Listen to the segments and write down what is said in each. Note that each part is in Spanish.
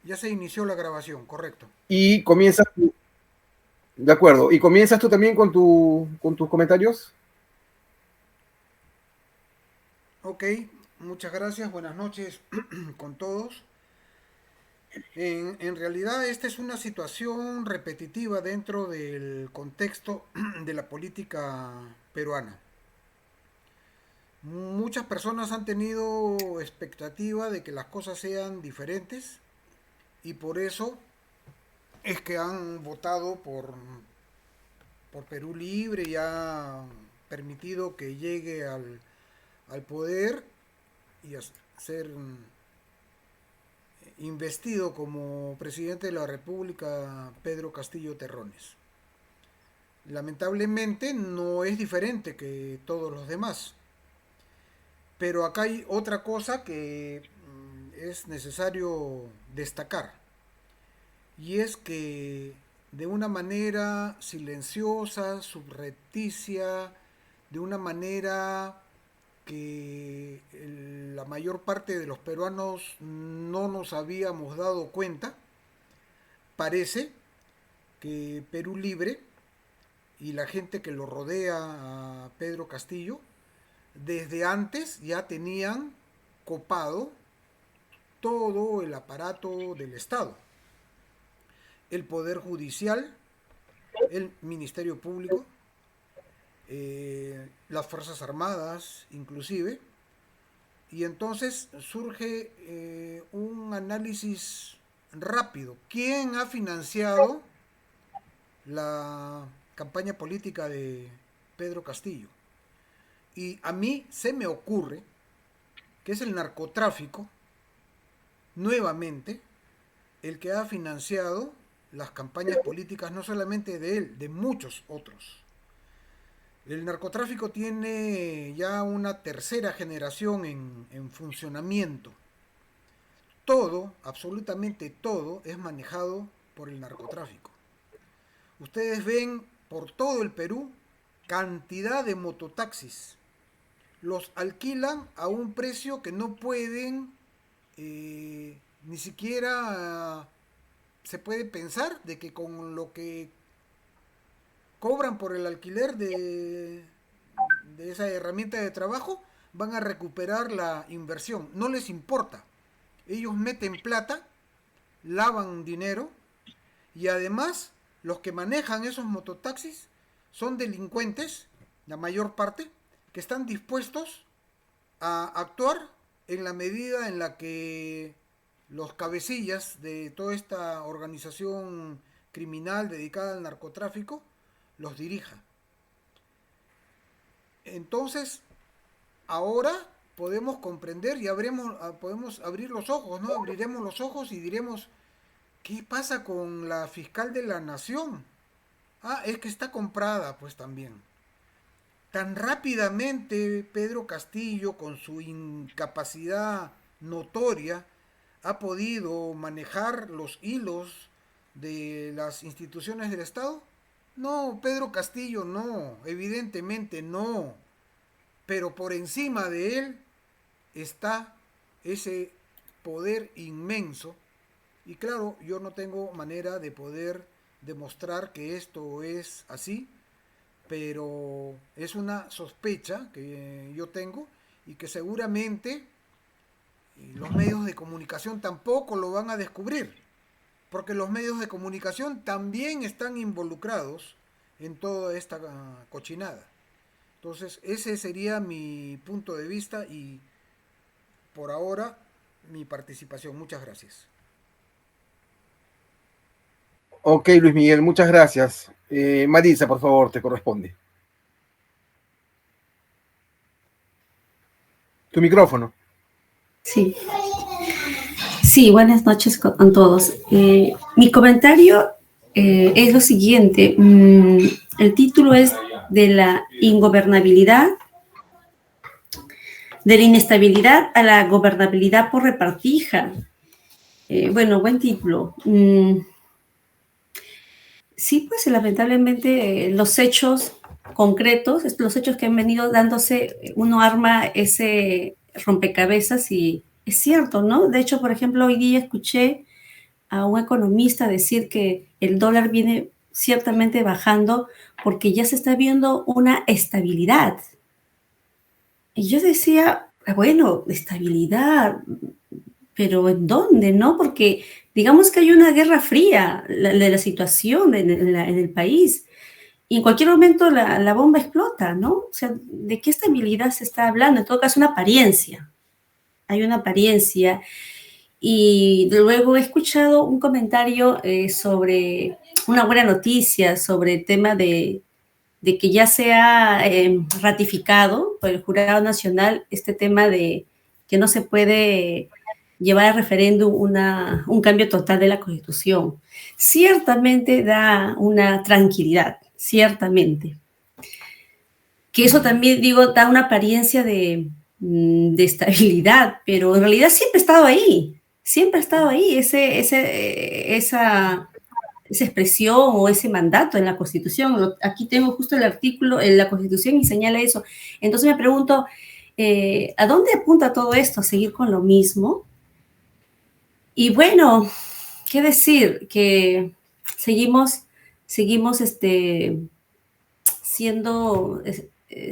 Ya se inició la grabación, correcto. Y comienzas, de acuerdo, y comienzas tú también con tus comentarios. Ok, muchas gracias, buenas noches con todos. En realidad esta es una situación repetitiva dentro del contexto de la política peruana. Muchas personas han tenido expectativa de que las cosas sean diferentes y por eso es que han votado por Perú Libre y ha permitido que llegue al poder y a ser investido como presidente de la República Pedro Castillo Terrones. Lamentablemente no es diferente que todos los demás, pero acá hay otra cosa que es necesario destacar, y es que de una manera silenciosa, subrepticia, de una manera que la mayor parte de los peruanos no nos habíamos dado cuenta, parece que Perú Libre y la gente que lo rodea a Pedro Castillo desde antes ya tenían copado todo el aparato del Estado, el Poder Judicial, el Ministerio Público, las Fuerzas Armadas inclusive, y entonces surge un análisis rápido. ¿Quién ha financiado la campaña política de Pedro Castillo? Y a mí se me ocurre que es el narcotráfico, nuevamente, el que ha financiado las campañas políticas, no solamente de él, de muchos otros. El narcotráfico tiene ya una tercera generación en funcionamiento. Todo, absolutamente todo, es manejado por el narcotráfico. Ustedes ven por todo el Perú cantidad de mototaxis. Los alquilan a un precio que no pueden, ni siquiera se puede pensar de que con lo que cobran por el alquiler de esa herramienta de trabajo van a recuperar la inversión. No les importa. Ellos meten plata, lavan dinero y además los que manejan esos mototaxis son delincuentes, la mayor parte, que están dispuestos a actuar en la medida en la que los cabecillas de toda esta organización criminal dedicada al narcotráfico los dirija. Entonces, ahora podemos comprender y podemos abrir los ojos, ¿no? Abriremos los ojos y diremos, ¿qué pasa con la fiscal de la nación? Ah, es que está comprada, pues también. Tan rápidamente Pedro Castillo, con su incapacidad notoria, ha podido manejar los hilos de las instituciones del Estado. No, Pedro Castillo no, evidentemente no. Pero por encima de él está ese poder inmenso. Y claro, yo no tengo manera de poder demostrar que esto es así, pero es una sospecha que yo tengo y que seguramente los medios de comunicación tampoco lo van a descubrir, porque los medios de comunicación también están involucrados en toda esta cochinada. Entonces, ese sería mi punto de vista y por ahora mi participación. Muchas gracias. Ok, Luis Miguel, muchas gracias. Marisa, por favor, te corresponde. Tu micrófono. Sí, sí, buenas noches con todos. Mi comentario es lo siguiente. El título es de la ingobernabilidad, de la inestabilidad a la gobernabilidad por repartija. Bueno, buen título. Sí, pues lamentablemente los hechos concretos, los hechos que han venido dándose, uno arma ese rompecabezas y es cierto, ¿no? De hecho, por ejemplo, hoy día escuché a un economista decir que el dólar viene ciertamente bajando porque ya se está viendo una estabilidad. Y yo decía, bueno, estabilidad, pero ¿en dónde, no? Porque digamos que hay una guerra fría de la situación en el país y en cualquier momento la bomba explota, ¿no? O sea, ¿de qué estabilidad se está hablando? En todo caso, una apariencia. Hay una apariencia. Y luego he escuchado un comentario sobre una buena noticia, sobre el tema de que ya se ha ratificado por el Jurado Nacional este tema de que no se puede llevar a referéndum un cambio total de la Constitución. Ciertamente da una tranquilidad, ciertamente. Que eso también, digo, da una apariencia de estabilidad, pero en realidad siempre ha estado ahí esa expresión o ese mandato en la Constitución. Aquí tengo justo el artículo en la Constitución y señala eso. Entonces me pregunto, ¿a dónde apunta todo esto? ¿A seguir con lo mismo? Y bueno, ¿qué decir? Que seguimos siendo,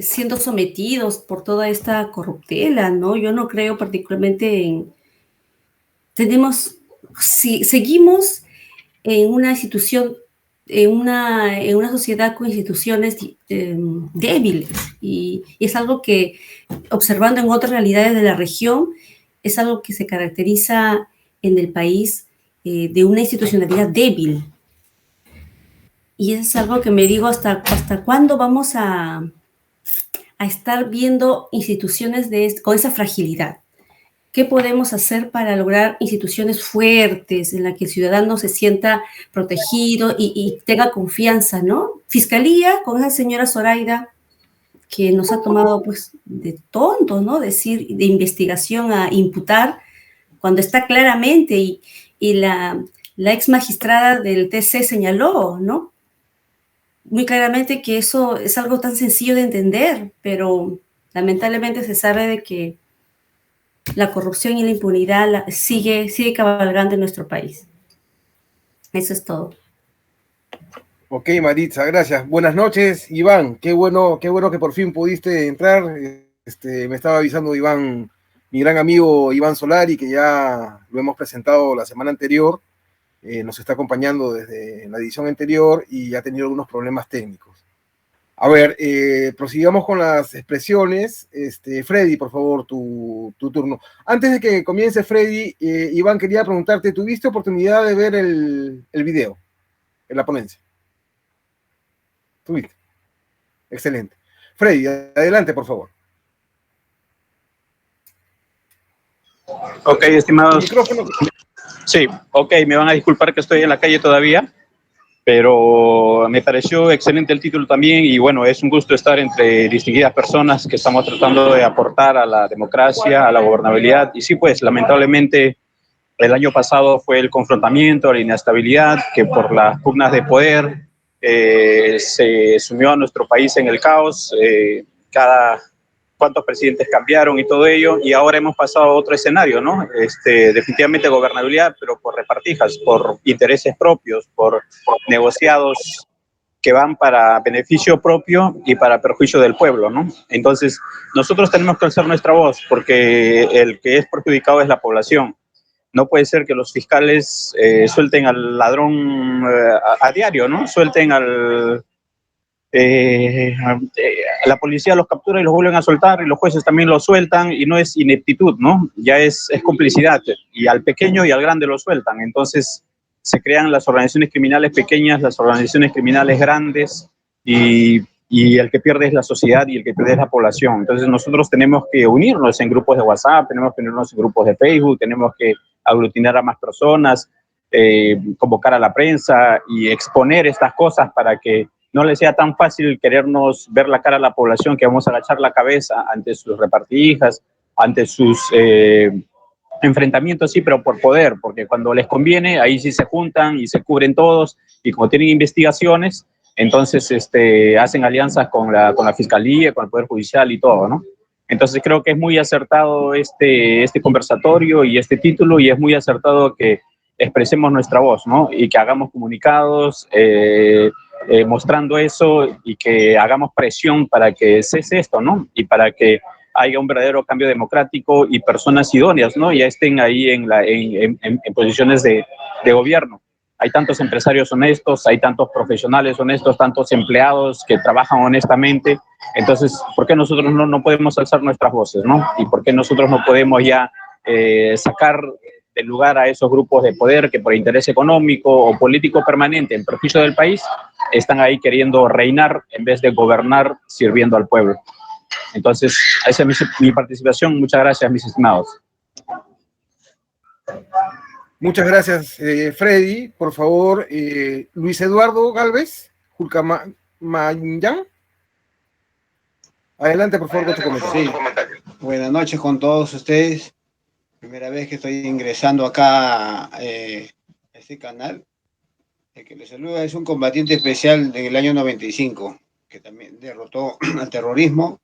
siendo sometidos por toda esta corruptela, ¿no? Yo no creo particularmente en... Si seguimos en una institución, en una sociedad con instituciones débiles. Y es algo que, observando en otras realidades de la región, es algo que se caracteriza en el país de una institucionalidad débil. Y es algo que me digo, ¿hasta cuándo vamos a estar viendo instituciones con esa fragilidad? ¿Qué podemos hacer para lograr instituciones fuertes en las que el ciudadano se sienta protegido y tenga confianza, ¿no? Fiscalía, con esa señora Zoraida, que nos ha tomado pues de tonto, ¿no? Decir de investigación a imputar, cuando está claramente, y la ex magistrada del TC señaló, ¿no? Muy claramente que eso es algo tan sencillo de entender, pero lamentablemente se sabe de que la corrupción y la impunidad sigue cabalgando en nuestro país. Eso es todo. Ok, Maritza, gracias. Buenas noches, Iván. Qué bueno que por fin pudiste entrar. Me estaba avisando Iván, mi gran amigo Iván Solari, que ya lo hemos presentado la semana anterior. Nos está acompañando desde la edición anterior y ha tenido algunos problemas técnicos. A ver, prosigamos con las expresiones. Freddy, por favor, tu turno. Antes de que comience, Freddy, Iván, quería preguntarte, ¿tuviste oportunidad de ver el video en la ponencia? ¿Tuviste? Excelente. Freddy, adelante, por favor. Ok, estimados. Sí, ok, me van a disculpar que estoy en la calle todavía, pero me pareció excelente el título también y bueno, es un gusto estar entre distinguidas personas que estamos tratando de aportar a la democracia, a la gobernabilidad. Y sí, pues lamentablemente el año pasado fue el confrontamiento, la inestabilidad, que por las pugnas de poder se sumió a nuestro país en el caos. Cuántos presidentes cambiaron y todo ello, y ahora hemos pasado a otro escenario, ¿no? Definitivamente gobernabilidad, pero por repartijas, por intereses propios, por negociados que van para beneficio propio y para perjuicio del pueblo, ¿no? Entonces, nosotros tenemos que alzar nuestra voz, porque el que es perjudicado es la población. No puede ser que los fiscales suelten al ladrón a diario, ¿no? Suelten la policía los captura y los vuelven a soltar, y los jueces también los sueltan, y no es ineptitud, ¿no? Ya es complicidad, y al pequeño y al grande lo sueltan. Entonces se crean las organizaciones criminales pequeñas, las organizaciones criminales grandes, y el que pierde es la sociedad y el que pierde es la población. Entonces nosotros tenemos que unirnos en grupos de WhatsApp, tenemos que unirnos en grupos de Facebook, tenemos que aglutinar a más personas, convocar a la prensa y exponer estas cosas para que no les sea tan fácil querernos ver la cara a la población, que vamos a agachar la cabeza ante sus repartijas, ante sus enfrentamientos, sí, pero por poder, porque cuando les conviene, ahí sí se juntan y se cubren todos, y como tienen investigaciones, entonces hacen alianzas con la Fiscalía, con el Poder Judicial y todo, ¿no? Entonces creo que es muy acertado este conversatorio y este título, y es muy acertado que expresemos nuestra voz, ¿no? Y que hagamos comunicados mostrando eso y que hagamos presión para que cese esto, ¿no? Y para que haya un verdadero cambio democrático y personas idóneas, ¿no? Ya estén ahí en posiciones de gobierno. Hay tantos empresarios honestos, hay tantos profesionales honestos, tantos empleados que trabajan honestamente. Entonces, ¿por qué nosotros no podemos alzar nuestras voces, ¿no? ¿Y por qué nosotros no podemos ya sacar del lugar a esos grupos de poder que por interés económico o político permanente en perjuicio del país están ahí queriendo reinar en vez de gobernar sirviendo al pueblo? Entonces, esa es mi participación. Muchas gracias, mis estimados. Muchas gracias, Freddy. Por favor, Luis Eduardo Galvez, Julcamayan. Adelante, por favor, con tu comentario. Sí. Buenas noches con todos ustedes. Primera vez que estoy ingresando acá a este canal. El que les saluda es un combatiente especial del año 95, que también derrotó al terrorismo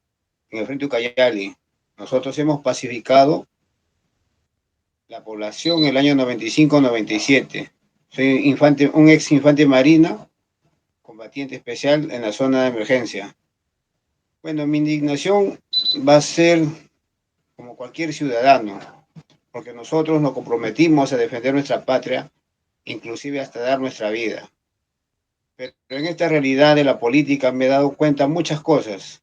en el Frente Ucayali. Nosotros hemos pacificado la población en el año 95-97. Soy un ex infante marina, combatiente especial en la zona de emergencia. Bueno, mi indignación va a ser como cualquier ciudadano, porque nosotros nos comprometimos a defender nuestra patria, inclusive hasta dar nuestra vida. Pero en esta realidad de la política me he dado cuenta muchas cosas.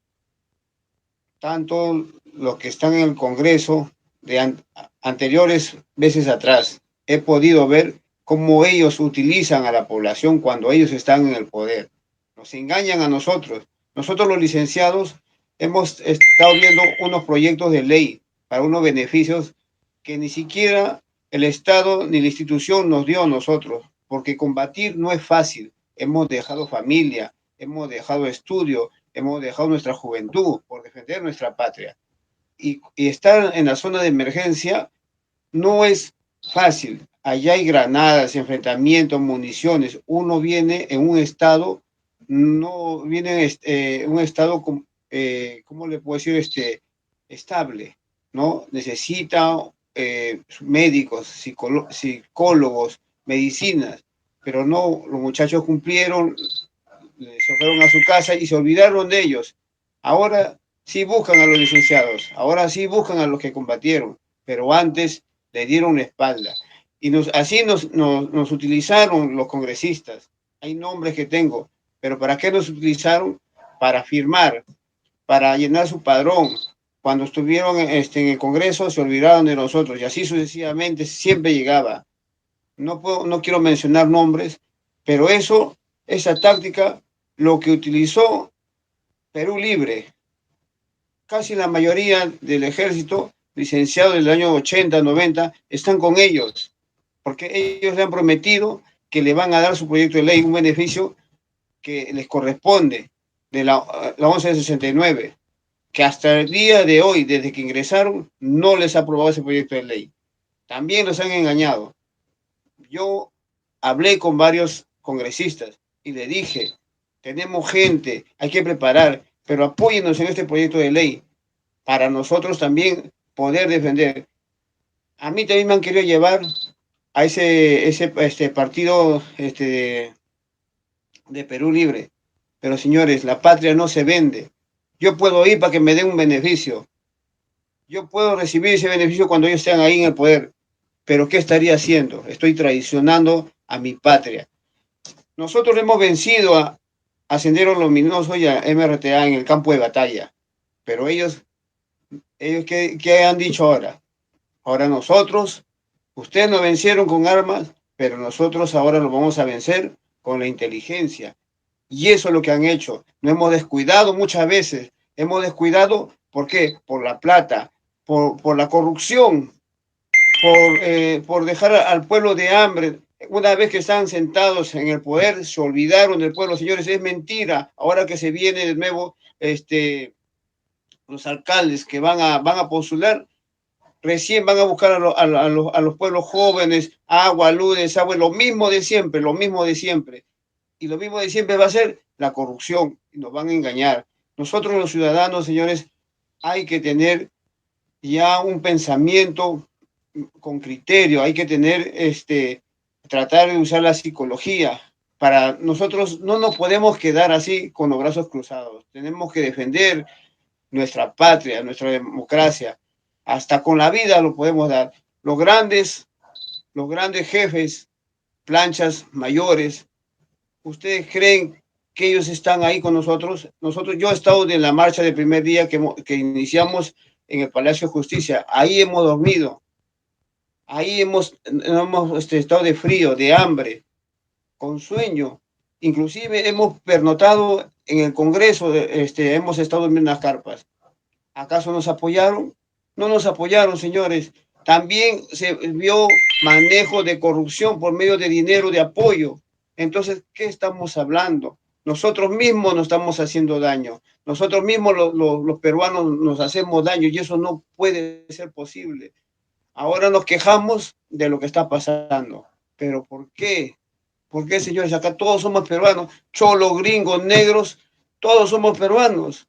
Tanto los que están en el Congreso de anteriores veces atrás, he podido ver cómo ellos utilizan a la población cuando ellos están en el poder. Nos engañan a nosotros. Nosotros los licenciados hemos estado viendo unos proyectos de ley para unos beneficios que ni siquiera el Estado ni la institución nos dio a nosotros, porque combatir no es fácil. Hemos dejado familia, hemos dejado estudio, hemos dejado nuestra juventud por defender nuestra patria. Y estar en la zona de emergencia no es fácil. Allá hay granadas, enfrentamientos, municiones. Uno viene en un estado, no viene en un estado, ¿cómo le puedo decir? Estable, ¿no? Necesita médicos, psicólogos, medicinas, pero no, los muchachos cumplieron, se fueron a su casa y se olvidaron de ellos. Ahora sí buscan a los licenciados, ahora sí buscan a los que combatieron, pero antes le dieron la espalda. Y así nos utilizaron los congresistas. Hay nombres que tengo, pero ¿para qué nos utilizaron? Para firmar, para llenar su padrón. Cuando estuvieron en el Congreso se olvidaron de nosotros y así sucesivamente siempre llegaba. No quiero mencionar nombres, pero esa táctica, lo que utilizó Perú Libre, casi la mayoría del ejército licenciado del año 80, 90, están con ellos, porque ellos le han prometido que le van a dar su proyecto de ley, un beneficio que les corresponde de la 1169, que hasta el día de hoy, desde que ingresaron, no les ha aprobado ese proyecto de ley. También los han engañado. Yo hablé con varios congresistas y le dije, tenemos gente, hay que preparar, pero apóyennos en este proyecto de ley para nosotros también poder defender. A mí también me han querido llevar a ese partido de Perú Libre. Pero señores, la patria no se vende. Yo puedo ir para que me den un beneficio. Yo puedo recibir ese beneficio cuando ellos estén ahí en el poder. Pero ¿qué estaría haciendo? Estoy traicionando a mi patria. Nosotros hemos vencido a Sendero Luminoso y a MRTA en el campo de batalla. Pero ellos ¿qué han dicho ahora? Ahora nosotros, ustedes nos vencieron con armas, pero nosotros ahora los vamos a vencer con la inteligencia. Y eso es lo que han hecho. Nos hemos descuidado muchas veces. Hemos descuidado, ¿por qué? Por la plata, por la corrupción, por dejar al pueblo de hambre. Una vez que están sentados en el poder, se olvidaron del pueblo. Señores, es mentira. Ahora que se viene de nuevo los alcaldes que van a postular, recién van a buscar a los pueblos jóvenes, agua, luz, desagüe, lo mismo de siempre, lo mismo de siempre. Y lo mismo de siempre va a ser la corrupción, y nos van a engañar. Nosotros los ciudadanos, señores, hay que tener ya un pensamiento con criterio, hay que tener tratar de usar la psicología. Para nosotros no nos podemos quedar así con los brazos cruzados. Tenemos que defender nuestra patria, nuestra democracia. Hasta con la vida lo podemos dar. Los grandes jefes, planchas mayores, ¿ustedes creen que ellos están ahí con nosotros? Yo he estado en la marcha del primer día que iniciamos en el Palacio de Justicia. Ahí hemos dormido. Ahí hemos estado de frío, de hambre, con sueño. Inclusive hemos pernotado en el Congreso, hemos estado en las carpas. ¿Acaso nos apoyaron? No nos apoyaron, señores. También se vio manejo de corrupción por medio de dinero de apoyo. Entonces, ¿qué estamos hablando? Nosotros mismos nos estamos haciendo daño. Nosotros mismos, los peruanos, nos hacemos daño y eso no puede ser posible. Ahora nos quejamos de lo que está pasando. ¿Pero por qué? ¿Por qué, señores? Acá todos somos peruanos. Cholos, gringos, negros, todos somos peruanos.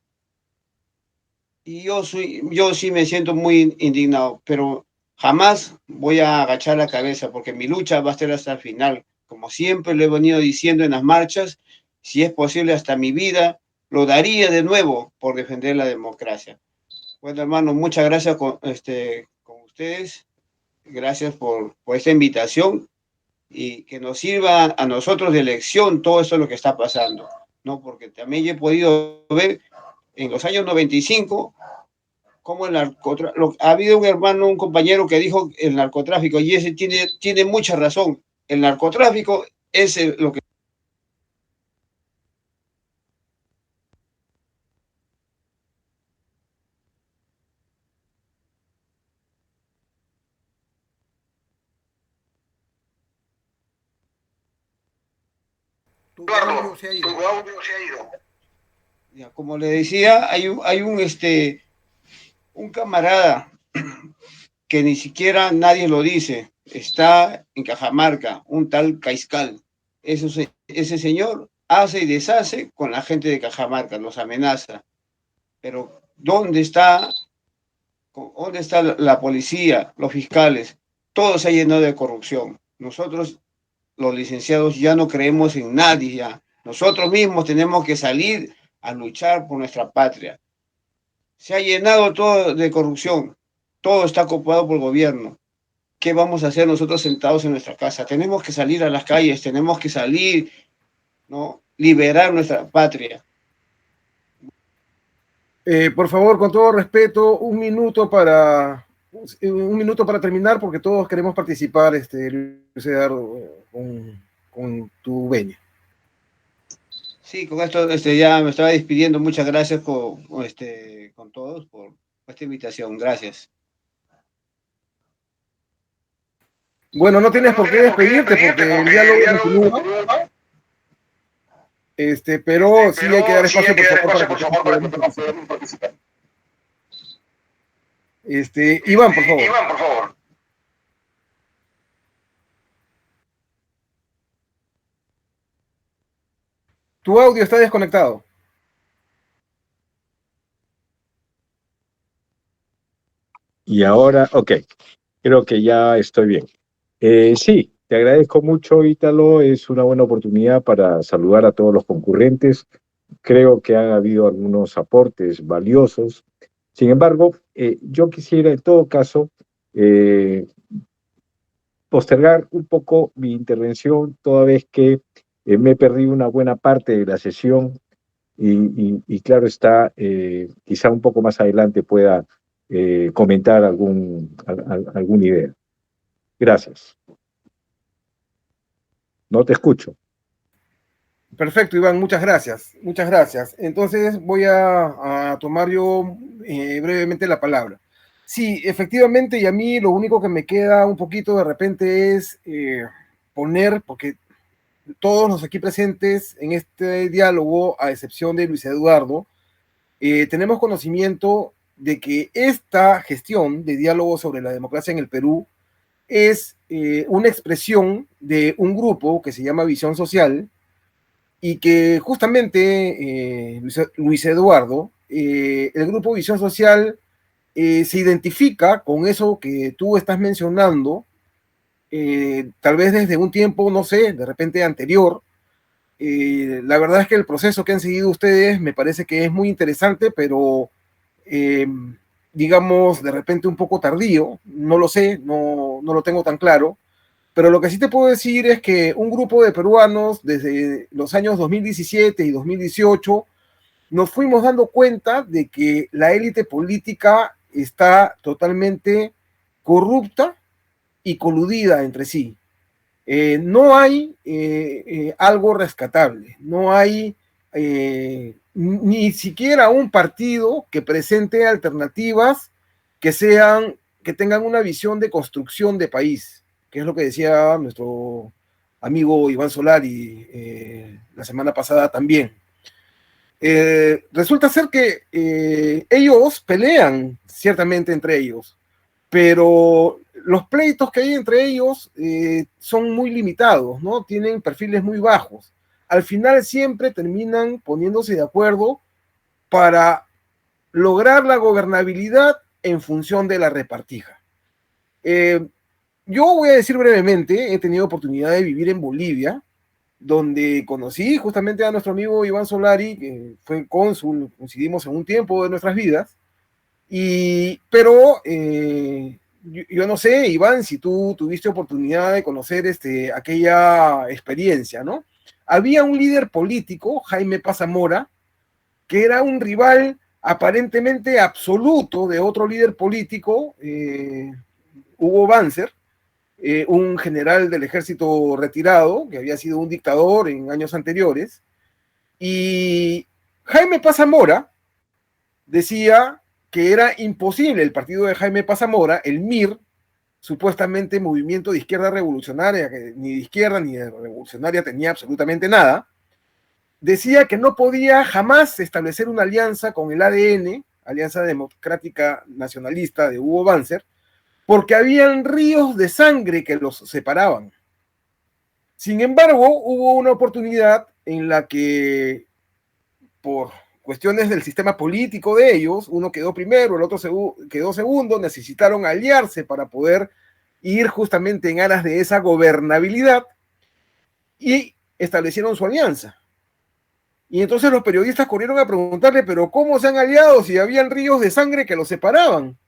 Y yo sí me siento muy indignado, pero jamás voy a agachar la cabeza porque mi lucha va a ser hasta el final. Como siempre lo he venido diciendo en las marchas, si es posible hasta mi vida, lo daría de nuevo por defender la democracia. Bueno, hermano, muchas gracias con ustedes. Gracias por esta invitación y que nos sirva a nosotros de lección todo esto lo que está pasando, ¿no? Porque también yo he podido ver en los años 95 cómo el narcotráfico, ha habido un hermano, un compañero que dijo el narcotráfico, y ese tiene mucha razón. El narcotráfico es lo que... Tu audio se ha ido. Ya, como le decía, hay un camarada que ni siquiera nadie lo dice, está en Cajamarca, un tal Caiscal. Ese señor hace y deshace con la gente de Cajamarca, los amenaza. Pero ¿dónde está la policía, los fiscales? Todo se ha llenado de corrupción. Nosotros, los licenciados, ya no creemos en nadie ya. Nosotros mismos tenemos que salir a luchar por nuestra patria. Se ha llenado todo de corrupción. Todo está ocupado por el gobierno. ¿Qué vamos a hacer nosotros sentados en nuestra casa? Tenemos que salir a las calles, tenemos que salir, ¿no? Liberar nuestra patria. Por favor, con todo respeto, un minuto para terminar, porque todos queremos participar, Luis Eduardo, con tu venia. Sí, con esto ya me estaba despidiendo. Muchas gracias con todos por esta invitación. Gracias. Bueno, no tienes por qué despedirte porque el diálogo continúa. Pero sí hay que dar espacio, por favor, para que todos podamos participar. Iván, por favor. Tu audio está desconectado. Y ahora, ok, creo que ya estoy bien. Sí, te agradezco mucho, Ítalo. Es una buena oportunidad para saludar a todos los concurrentes. Creo que han habido algunos aportes valiosos. Sin embargo, yo quisiera en todo caso postergar un poco mi intervención, toda vez que me he perdido una buena parte de la sesión y claro está, quizá un poco más adelante pueda comentar alguna idea. Gracias. No te escucho. Perfecto, Iván, muchas gracias. Muchas gracias. Entonces voy a tomar yo brevemente la palabra. Sí, efectivamente, y a mí lo único que me queda un poquito de repente es poner, porque todos los aquí presentes en este diálogo, a excepción de Luis Eduardo, tenemos conocimiento de que esta gestión de diálogo sobre la democracia en el Perú es una expresión de un grupo que se llama Visión Social y que justamente Luis Eduardo, el grupo Visión Social se identifica con eso que tú estás mencionando tal vez desde un tiempo, no sé, de repente anterior. La verdad es que el proceso que han seguido ustedes me parece que es muy interesante, pero digamos, de repente un poco tardío, no lo sé, no lo tengo tan claro, pero lo que sí te puedo decir es que un grupo de peruanos desde los años 2017 y 2018 nos fuimos dando cuenta de que la élite política está totalmente corrupta y coludida entre sí. No hay algo rescatable, no hay ni siquiera un partido que presente alternativas que tengan una visión de construcción de país, que es lo que decía nuestro amigo Iván Solari la semana pasada también. Resulta ser que ellos pelean ciertamente entre ellos, pero los pleitos que hay entre ellos son muy limitados, ¿no? Tienen perfiles muy bajos. Al final siempre terminan poniéndose de acuerdo para lograr la gobernabilidad en función de la repartija. Yo voy a decir brevemente, he tenido oportunidad de vivir en Bolivia, donde conocí justamente a nuestro amigo Iván Solari, que fue cónsul, coincidimos en un tiempo de nuestras vidas, pero yo no sé, Iván, si tú tuviste oportunidad de conocer aquella experiencia, ¿no? Había un líder político, Jaime Paz Zamora, que era un rival aparentemente absoluto de otro líder político, Hugo Banzer, un general del ejército retirado, que había sido un dictador en años anteriores, y Jaime Paz Zamora decía que era imposible el partido de Jaime Paz Zamora, el MIR, supuestamente movimiento de izquierda revolucionaria, que ni de izquierda ni de revolucionaria tenía absolutamente nada, decía que no podía jamás establecer una alianza con el ADN, Alianza Democrática Nacionalista de Hugo Banzer, porque habían ríos de sangre que los separaban. Sin embargo, hubo una oportunidad en la que, por cuestiones del sistema político de ellos, uno quedó primero, el otro quedó segundo, necesitaron aliarse para poder ir justamente en aras de esa gobernabilidad y establecieron su alianza. Y entonces los periodistas corrieron a preguntarle, pero ¿cómo se han aliado si habían ríos de sangre que los separaban?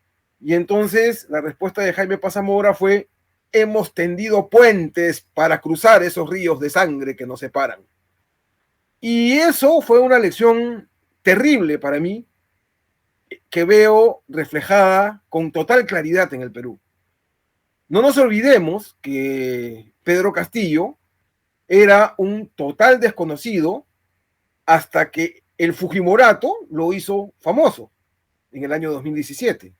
Y entonces la respuesta de Jaime Paz Zamora fue, hemos tendido puentes para cruzar esos ríos de sangre que nos separan. Y eso fue una lección terrible para mí, que veo reflejada con total claridad en el Perú. No nos olvidemos que Pedro Castillo era un total desconocido hasta que el Fujimorato lo hizo famoso en el año 2017.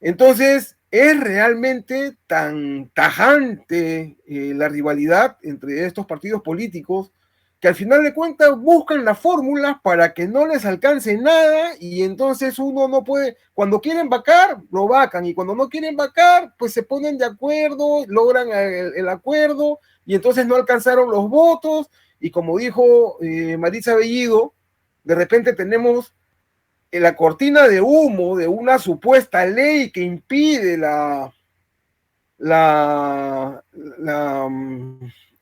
Entonces, es realmente tan tajante la rivalidad entre estos partidos políticos que al final de cuentas buscan las fórmulas para que no les alcance nada y entonces uno no puede, cuando quieren vacar, lo vacan y cuando no quieren vacar, pues se ponen de acuerdo, logran el acuerdo y entonces no alcanzaron los votos y como dijo Maritza Bellido, de repente tenemos la cortina de humo de una supuesta ley que impide la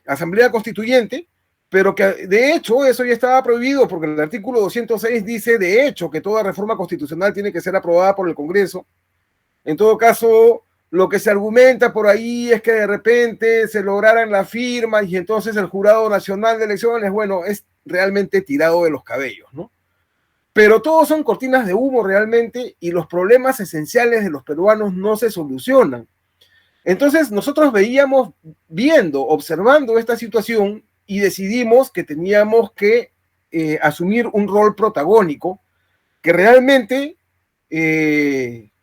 Asamblea Constituyente, pero que de hecho eso ya estaba prohibido porque el artículo 206 dice de hecho que toda reforma constitucional tiene que ser aprobada por el Congreso. En todo caso, lo que se argumenta por ahí es que de repente se lograran las firmas y entonces el Jurado Nacional de Elecciones, bueno, es realmente tirado de los cabellos, ¿no? Pero todos son cortinas de humo realmente y los problemas esenciales de los peruanos no se solucionan. Entonces nosotros observando esta situación y decidimos que teníamos que asumir un rol protagónico que realmente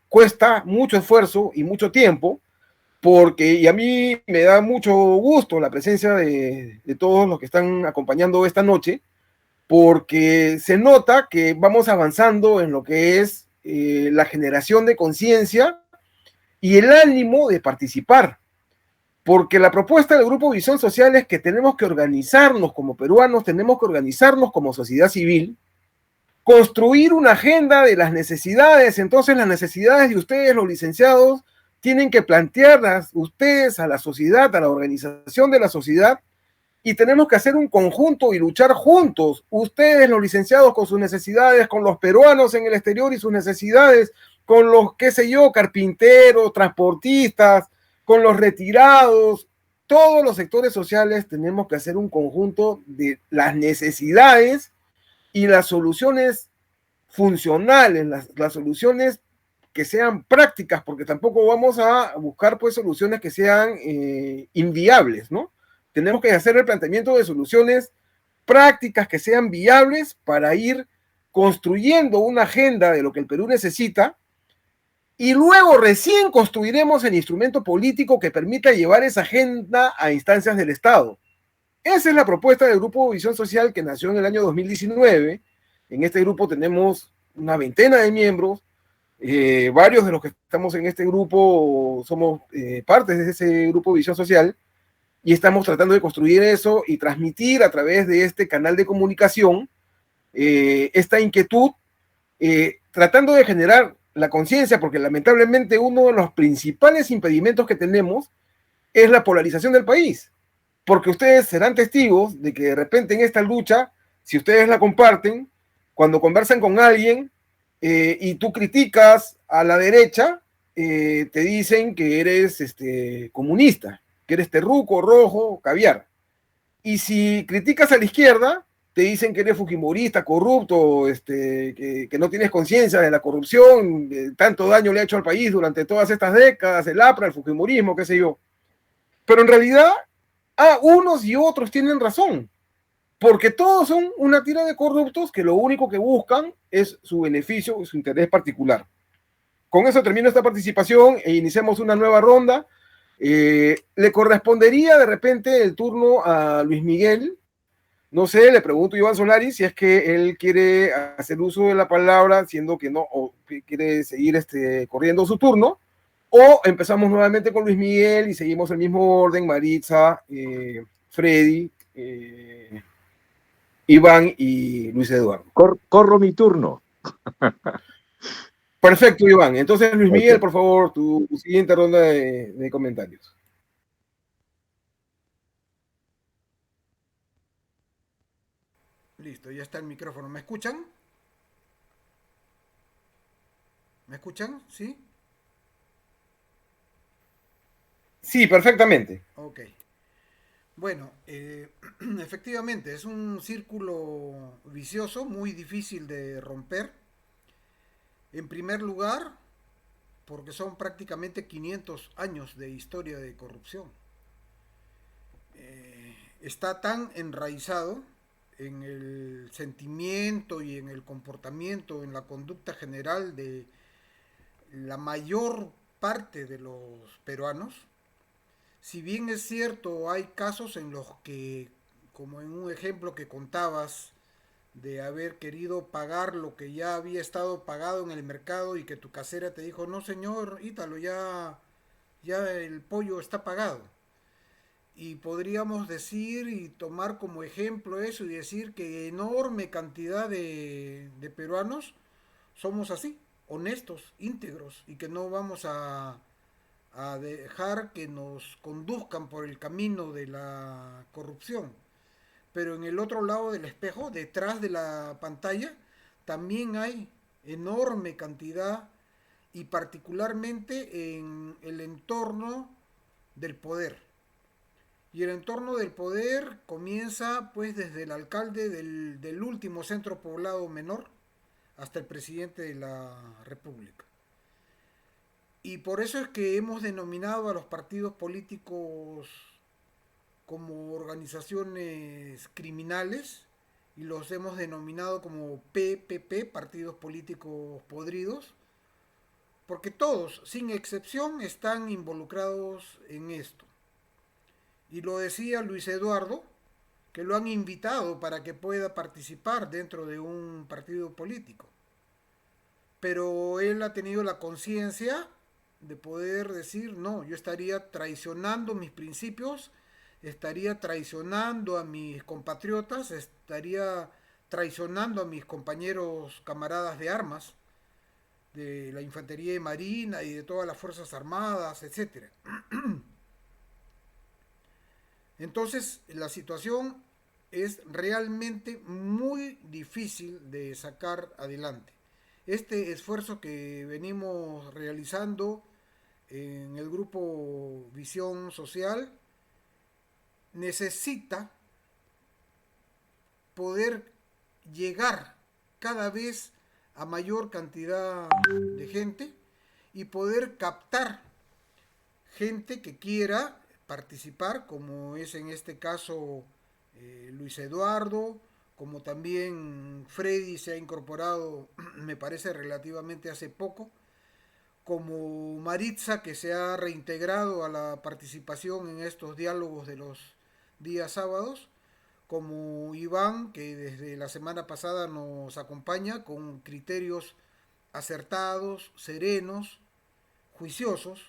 cuesta mucho esfuerzo y mucho tiempo, porque, y a mí me da mucho gusto la presencia de todos los que están acompañando esta noche, porque se nota que vamos avanzando en lo que es la generación de conciencia y el ánimo de participar. Porque la propuesta del Grupo Visión Social es que tenemos que organizarnos como peruanos, tenemos que organizarnos como sociedad civil, construir una agenda de las necesidades. Entonces las necesidades de ustedes, los licenciados, tienen que plantearlas ustedes a la sociedad, a la organización de la sociedad, y tenemos que hacer un conjunto y luchar juntos, ustedes los licenciados con sus necesidades, con los peruanos en el exterior y sus necesidades, con los, qué sé yo, carpinteros, transportistas, con los retirados, todos los sectores sociales tenemos que hacer un conjunto de las necesidades y las soluciones funcionales, las soluciones que sean prácticas, porque tampoco vamos a buscar pues soluciones que sean inviables, ¿no? Tenemos que hacer el planteamiento de soluciones prácticas que sean viables para ir construyendo una agenda de lo que el Perú necesita, y luego recién construiremos el instrumento político que permita llevar esa agenda a instancias del Estado. Esa es la propuesta del Grupo Visión Social, que nació en el año 2019. En este grupo tenemos una veintena de miembros. Varios de los que estamos en este grupo somos partes de ese Grupo Visión Social, y estamos tratando de construir eso y transmitir a través de este canal de comunicación esta inquietud, tratando de generar la conciencia, porque lamentablemente uno de los principales impedimentos que tenemos es la polarización del país, porque ustedes serán testigos de que de repente en esta lucha, si ustedes la comparten, cuando conversan con alguien y tú criticas a la derecha, te dicen que eres comunista, que eres terruco, rojo, caviar. Y si criticas a la izquierda, te dicen que eres fujimorista, corrupto, que no tienes conciencia de la corrupción, tanto daño le ha hecho al país durante todas estas décadas, el APRA, el fujimorismo, qué sé yo. Pero en realidad, unos y otros tienen razón, porque todos son una tira de corruptos que lo único que buscan es su beneficio y su interés particular. Con eso termino esta participación e iniciamos una nueva ronda. Le correspondería de repente el turno a Luis Miguel. No sé, le pregunto a Iván Solari si es que él quiere hacer uso de la palabra, siendo que no, o que quiere seguir corriendo su turno, o empezamos nuevamente con Luis Miguel y seguimos el mismo orden: Maritza, Freddy, Iván y Luis Eduardo. Corro mi turno. Perfecto, Iván. Entonces, Luis Miguel, Ok. por favor, tu siguiente ronda de comentarios. Listo, ya está el micrófono. ¿Me escuchan? ¿Me escuchan? ¿Sí? Sí, perfectamente. Ok. Bueno, efectivamente, es un círculo vicioso muy difícil de romper. En primer lugar, porque son prácticamente 500 años de historia de corrupción. Está tan enraizado en el sentimiento y en el comportamiento, en la conducta general de la mayor parte de los peruanos. Si bien es cierto, hay casos en los que, como en un ejemplo que contabas, de haber querido pagar lo que ya había estado pagado en el mercado y que tu casera te dijo, no señor Ítalo, ya el pollo está pagado. Y podríamos decir y tomar como ejemplo eso y decir que enorme cantidad de peruanos somos así, honestos, íntegros, y que no vamos a dejar que nos conduzcan por el camino de la corrupción. Pero en el otro lado del espejo, detrás de la pantalla, también hay enorme cantidad, y particularmente en el entorno del poder. Y el entorno del poder comienza pues desde el alcalde del último centro poblado menor hasta el presidente de la República. Y por eso es que hemos denominado a los partidos políticos como organizaciones criminales y los hemos denominado como PPP, partidos políticos podridos, porque todos, sin excepción, están involucrados en esto. Y lo decía Luis Eduardo, que lo han invitado para que pueda participar dentro de un partido político. Pero él ha tenido la conciencia de poder decir, no, yo estaría traicionando mis principios, estaría traicionando a mis compatriotas, estaría traicionando a mis compañeros camaradas de armas, de la Infantería de Marina y de todas las Fuerzas Armadas, etc. Entonces, la situación es realmente muy difícil de sacar adelante. Este esfuerzo que venimos realizando en el grupo Visión Social necesita poder llegar cada vez a mayor cantidad de gente y poder captar gente que quiera participar, como es en este caso Luis Eduardo, como también Freddy se ha incorporado, me parece relativamente hace poco, como Maritza, que se ha reintegrado a la participación en estos diálogos de los días sábados, como Iván, que desde la semana pasada nos acompaña con criterios acertados, serenos, juiciosos,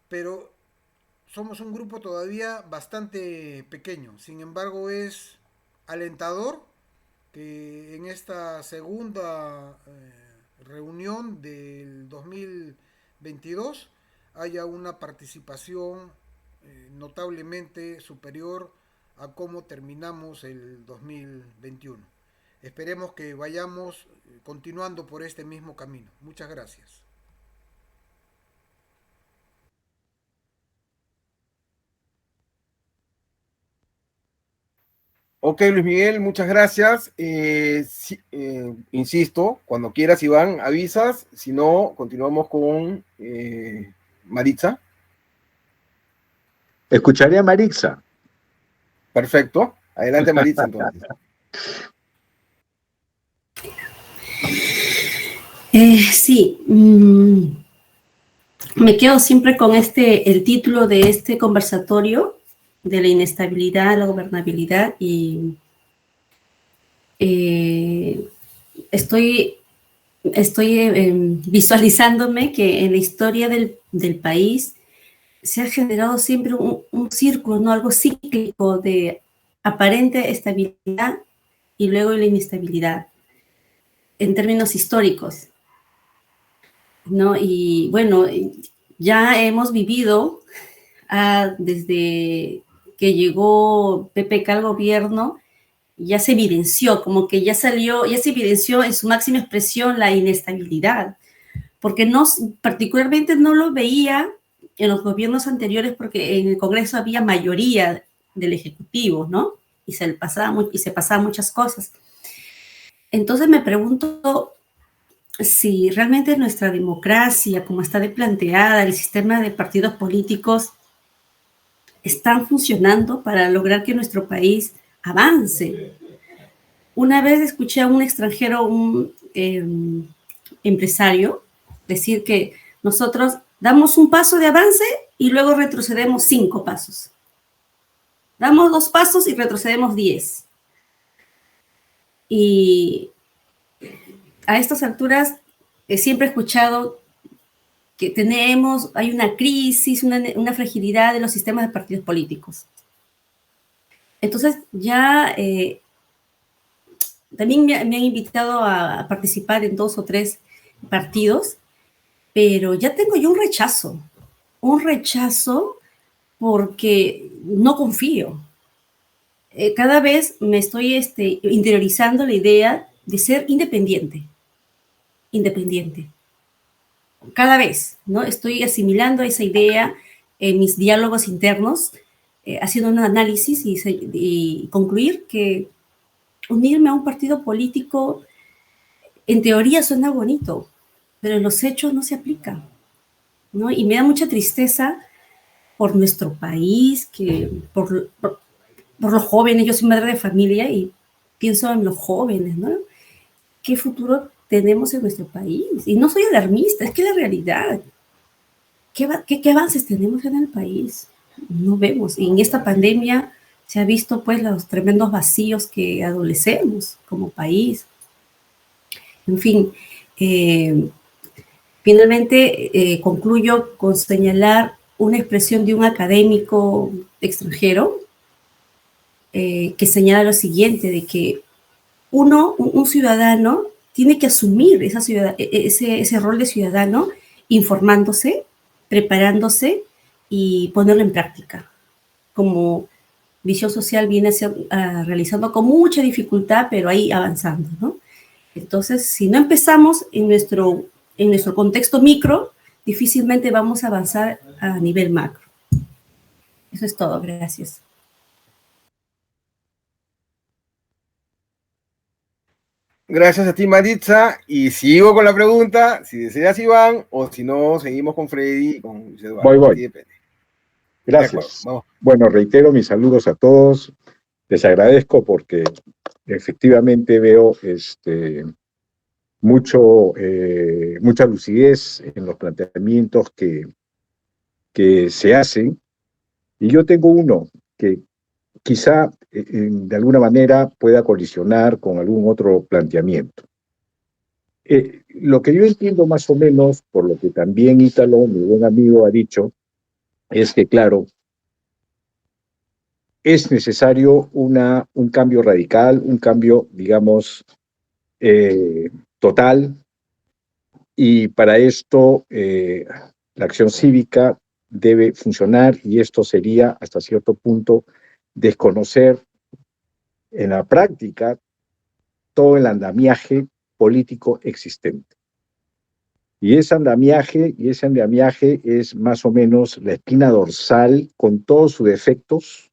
pero somos un grupo todavía bastante pequeño. Sin embargo, es alentador que en esta segunda reunión del 2022 haya una participación notablemente superior a cómo terminamos el 2021. Esperemos que vayamos continuando por este mismo camino. Muchas gracias. Ok, Luis Miguel, muchas gracias. Insisto, cuando quieras, Iván, avisas. Si no, continuamos con Maritza. Escucharé a Maritza. Perfecto. Adelante, Maritza, entonces. Sí, me quedo siempre con el título de este conversatorio, de la inestabilidad, la gobernabilidad, y estoy visualizándome que en la historia del país se ha generado siempre un círculo, ¿no? Algo cíclico de aparente estabilidad y luego la inestabilidad en términos históricos, ¿no? Y bueno, ya hemos vivido desde que llegó PPK al gobierno, ya se evidenció, como que ya se evidenció en su máxima expresión la inestabilidad, porque particularmente no lo veía en los gobiernos anteriores, porque en el Congreso había mayoría del Ejecutivo, ¿no? Y se pasaban muchas cosas. Entonces me pregunto si realmente nuestra democracia, como está planteada, el sistema de partidos políticos, están funcionando para lograr que nuestro país avance. Una vez escuché a un extranjero, un empresario, decir que nosotros damos un paso de avance y luego retrocedemos 5 pasos. Damos 2 pasos y retrocedemos 10. Y a estas alturas siempre he escuchado que hay una crisis, una fragilidad de los sistemas de partidos políticos. Entonces ya también me han invitado a participar en 2 o 3 partidos, pero ya tengo yo un rechazo porque no confío. Cada vez me estoy interiorizando la idea de ser independiente. Cada vez, ¿no? Estoy asimilando esa idea en mis diálogos internos, haciendo un análisis y concluir que unirme a un partido político en teoría suena bonito, pero en los hechos no se aplica, ¿no? Y me da mucha tristeza por nuestro país, por los jóvenes. Yo soy madre de familia y pienso en los jóvenes, ¿no? ¿Qué futuro tenemos en nuestro país? Y no soy alarmista, es que la realidad, ¿qué avances tenemos en el país? No vemos. Y en esta pandemia se ha visto pues los tremendos vacíos que adolecemos como país. En fin, finalmente concluyo con señalar una expresión de un académico extranjero que señala lo siguiente, de que un ciudadano tiene que asumir ese rol de ciudadano, informándose, preparándose y ponerlo en práctica, como Visión Social viene realizando con mucha dificultad, pero ahí avanzando, ¿no? Entonces, si no empezamos en nuestro contexto micro, difícilmente vamos a avanzar a nivel macro. Eso es todo, gracias. Gracias a ti, Maritza. Y sigo con la pregunta, si deseas, Iván, o si no, seguimos con Freddy y con Luis Eduardo. Voy. Aquí depende. De acuerdo, Gracias. vamos. Bueno, reitero mis saludos a todos. Les agradezco porque efectivamente veo mucha lucidez en los planteamientos que se hacen. Y yo tengo uno que quizá de alguna manera pueda colisionar con algún otro planteamiento. Lo que yo entiendo más o menos, por lo que también Ítalo, mi buen amigo, ha dicho, es que, claro, es necesario un cambio radical, un cambio, digamos, total, y para esto la acción cívica debe funcionar, y esto sería, hasta cierto punto, desconocer en la práctica todo el andamiaje político existente. Y ese andamiaje es más o menos la espina dorsal, con todos sus defectos,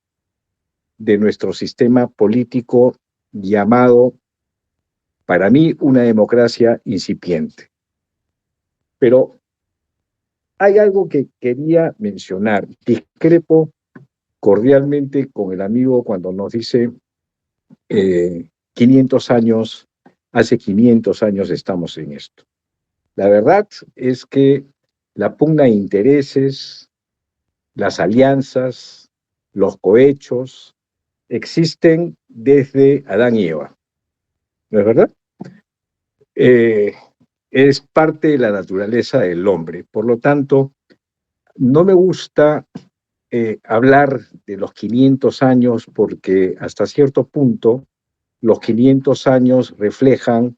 de nuestro sistema político llamado, para mí, una democracia incipiente. Pero hay algo que quería mencionar. Discrepo cordialmente con el amigo cuando nos dice 500 años, hace 500 años estamos en esto. La verdad es que la pugna de intereses, las alianzas, los cohechos, existen desde Adán y Eva. ¿No es verdad? Es parte de la naturaleza del hombre. Por lo tanto, no me gusta hablar de los 500 años porque hasta cierto punto los 500 años reflejan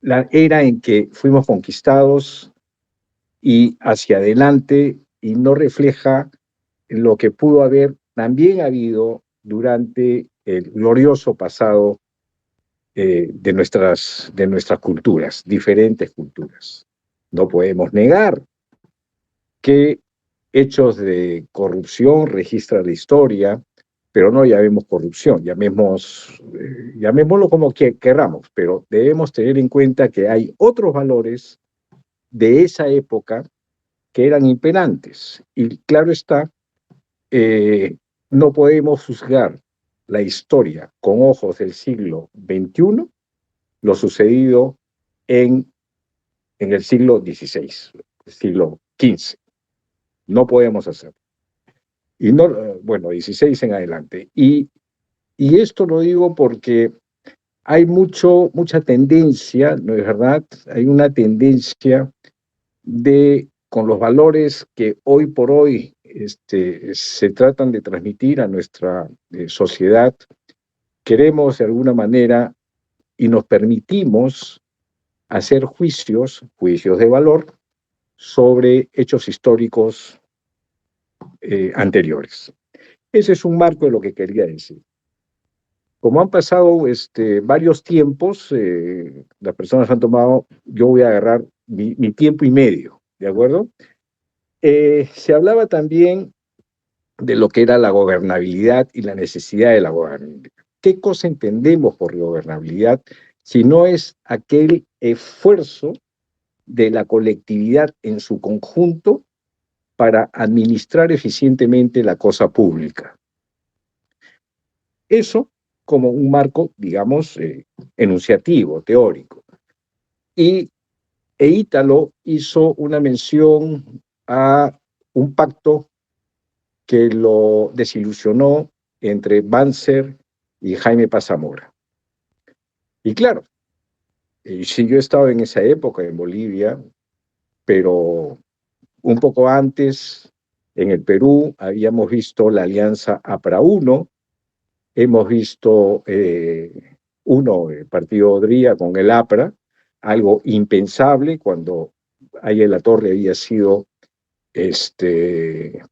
la era en que fuimos conquistados y hacia adelante, y no refleja lo que pudo haber también habido durante el glorioso pasado de nuestras culturas, diferentes culturas. No podemos negar que hechos de corrupción registra la historia, pero no llamemos corrupción, llamémoslo como querramos, pero debemos tener en cuenta que hay otros valores de esa época que eran imperantes. Y claro está, no podemos juzgar la historia con ojos del siglo XXI, lo sucedido en el siglo XVI, el siglo XV. No podemos hacerlo. Y no, bueno, 16 en adelante. Y esto lo digo porque hay mucha tendencia, ¿no es verdad? Hay una tendencia con los valores que hoy por hoy se tratan de transmitir a nuestra sociedad, queremos de alguna manera y nos permitimos hacer juicios de valor sobre hechos históricos anteriores. Ese es un marco de lo que quería decir. Como han pasado varios tiempos, las personas han tomado, yo voy a agarrar mi tiempo y medio, ¿de acuerdo? Se hablaba también de lo que era la gobernabilidad y la necesidad de la gobernabilidad. ¿Qué cosa entendemos por gobernabilidad si no es aquel esfuerzo de la colectividad en su conjunto para administrar eficientemente la cosa pública? Eso como un marco, digamos, enunciativo, teórico. Y Ítalo hizo una mención a un pacto que lo desilusionó entre Banzer y Jaime Paz Zamora. Y claro, sí, yo estaba en esa época en Bolivia, pero un poco antes, en el Perú, habíamos visto la alianza APRA 1, hemos visto Uno, el partido Odría con el APRA, algo impensable cuando ahí La Torre había sido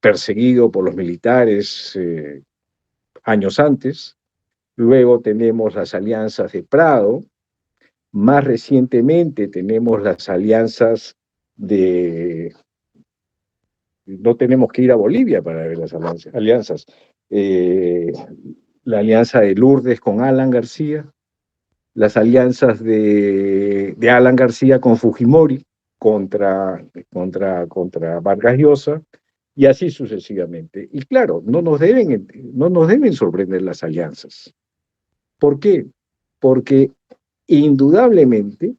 perseguido por los militares años antes. Luego tenemos las alianzas de Prado. Más recientemente tenemos las alianzas de... No tenemos que ir a Bolivia para ver las alianzas. La alianza de Lourdes con Alan García, las alianzas de Alan García con Fujimori contra Vargas Llosa, y así sucesivamente. Y claro, no nos deben sorprender las alianzas. ¿Por qué? Porque indudablemente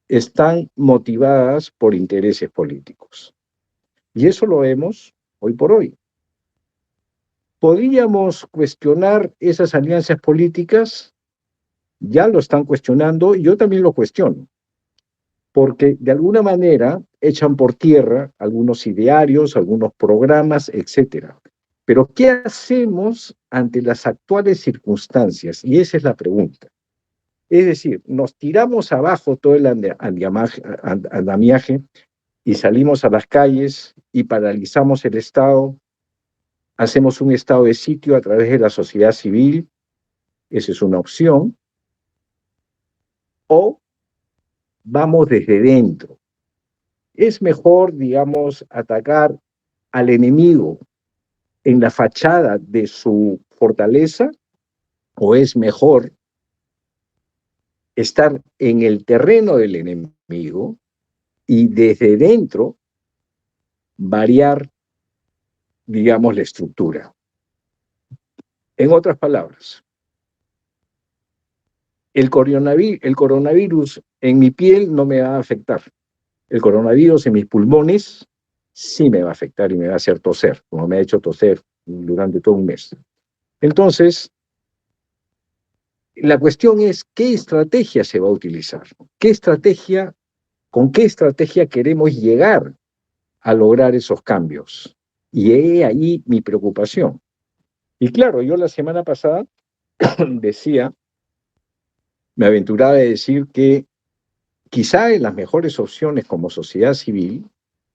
están motivadas por intereses políticos. Y eso lo vemos hoy por hoy. ¿Podríamos cuestionar esas alianzas políticas? Ya lo están cuestionando, y yo también lo cuestiono, porque de alguna manera echan por tierra algunos idearios, algunos programas, etcétera. Pero ¿qué hacemos ante las actuales circunstancias? Y esa es la pregunta. Es decir, nos tiramos abajo todo el andamiaje y salimos a las calles y paralizamos el Estado, hacemos un estado de sitio a través de la sociedad civil, esa es una opción, o vamos desde dentro. Es mejor, digamos, atacar al enemigo en la fachada de su fortaleza, o es mejor estar en el terreno del enemigo y desde dentro variar, digamos, la estructura. En otras palabras, el coronavirus en mi piel no me va a afectar. El coronavirus en mis pulmones sí me va a afectar y me va a hacer toser, como me ha hecho toser durante todo un mes. Entonces, la cuestión es qué estrategia se va a utilizar, con qué estrategia queremos llegar a lograr esos cambios. Y he ahí mi preocupación. Y claro, yo la semana pasada me aventuraba a decir que quizá en las mejores opciones como sociedad civil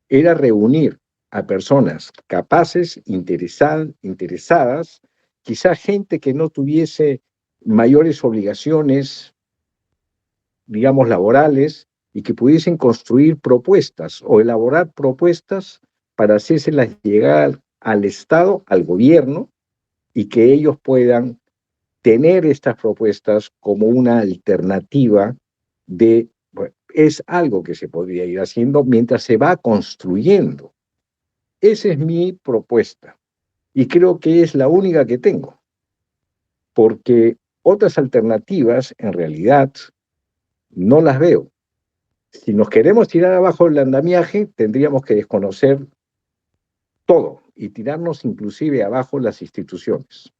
era reunir a personas capaces, interesadas, quizá gente que no tuviese mayores obligaciones, digamos, laborales, y que pudiesen construir propuestas o elaborar propuestas para hacérselas llegar al Estado, al gobierno, y que ellos puedan tener estas propuestas como una alternativa de, bueno, es algo que se podría ir haciendo mientras se va construyendo. Esa es mi propuesta y creo que es la única que tengo, porque otras alternativas en realidad no las veo. Si nos queremos tirar abajo el andamiaje, tendríamos que desconocer todo y tirarnos inclusive abajo las instituciones.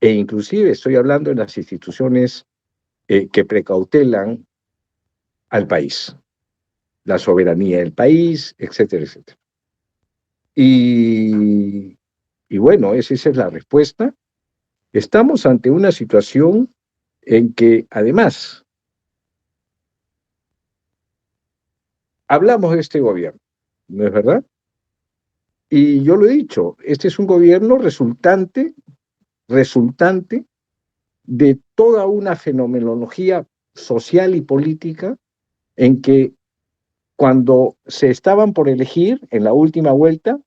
E inclusive estoy hablando de las instituciones que precautelan al país, la soberanía del país, etcétera, etcétera. Y bueno, esa es la respuesta. Estamos ante una situación en que, además, hablamos de este gobierno, ¿no es verdad? Y yo lo he dicho, este es un gobierno resultante de toda una fenomenología social y política en que cuando se estaban por elegir en la última vuelta,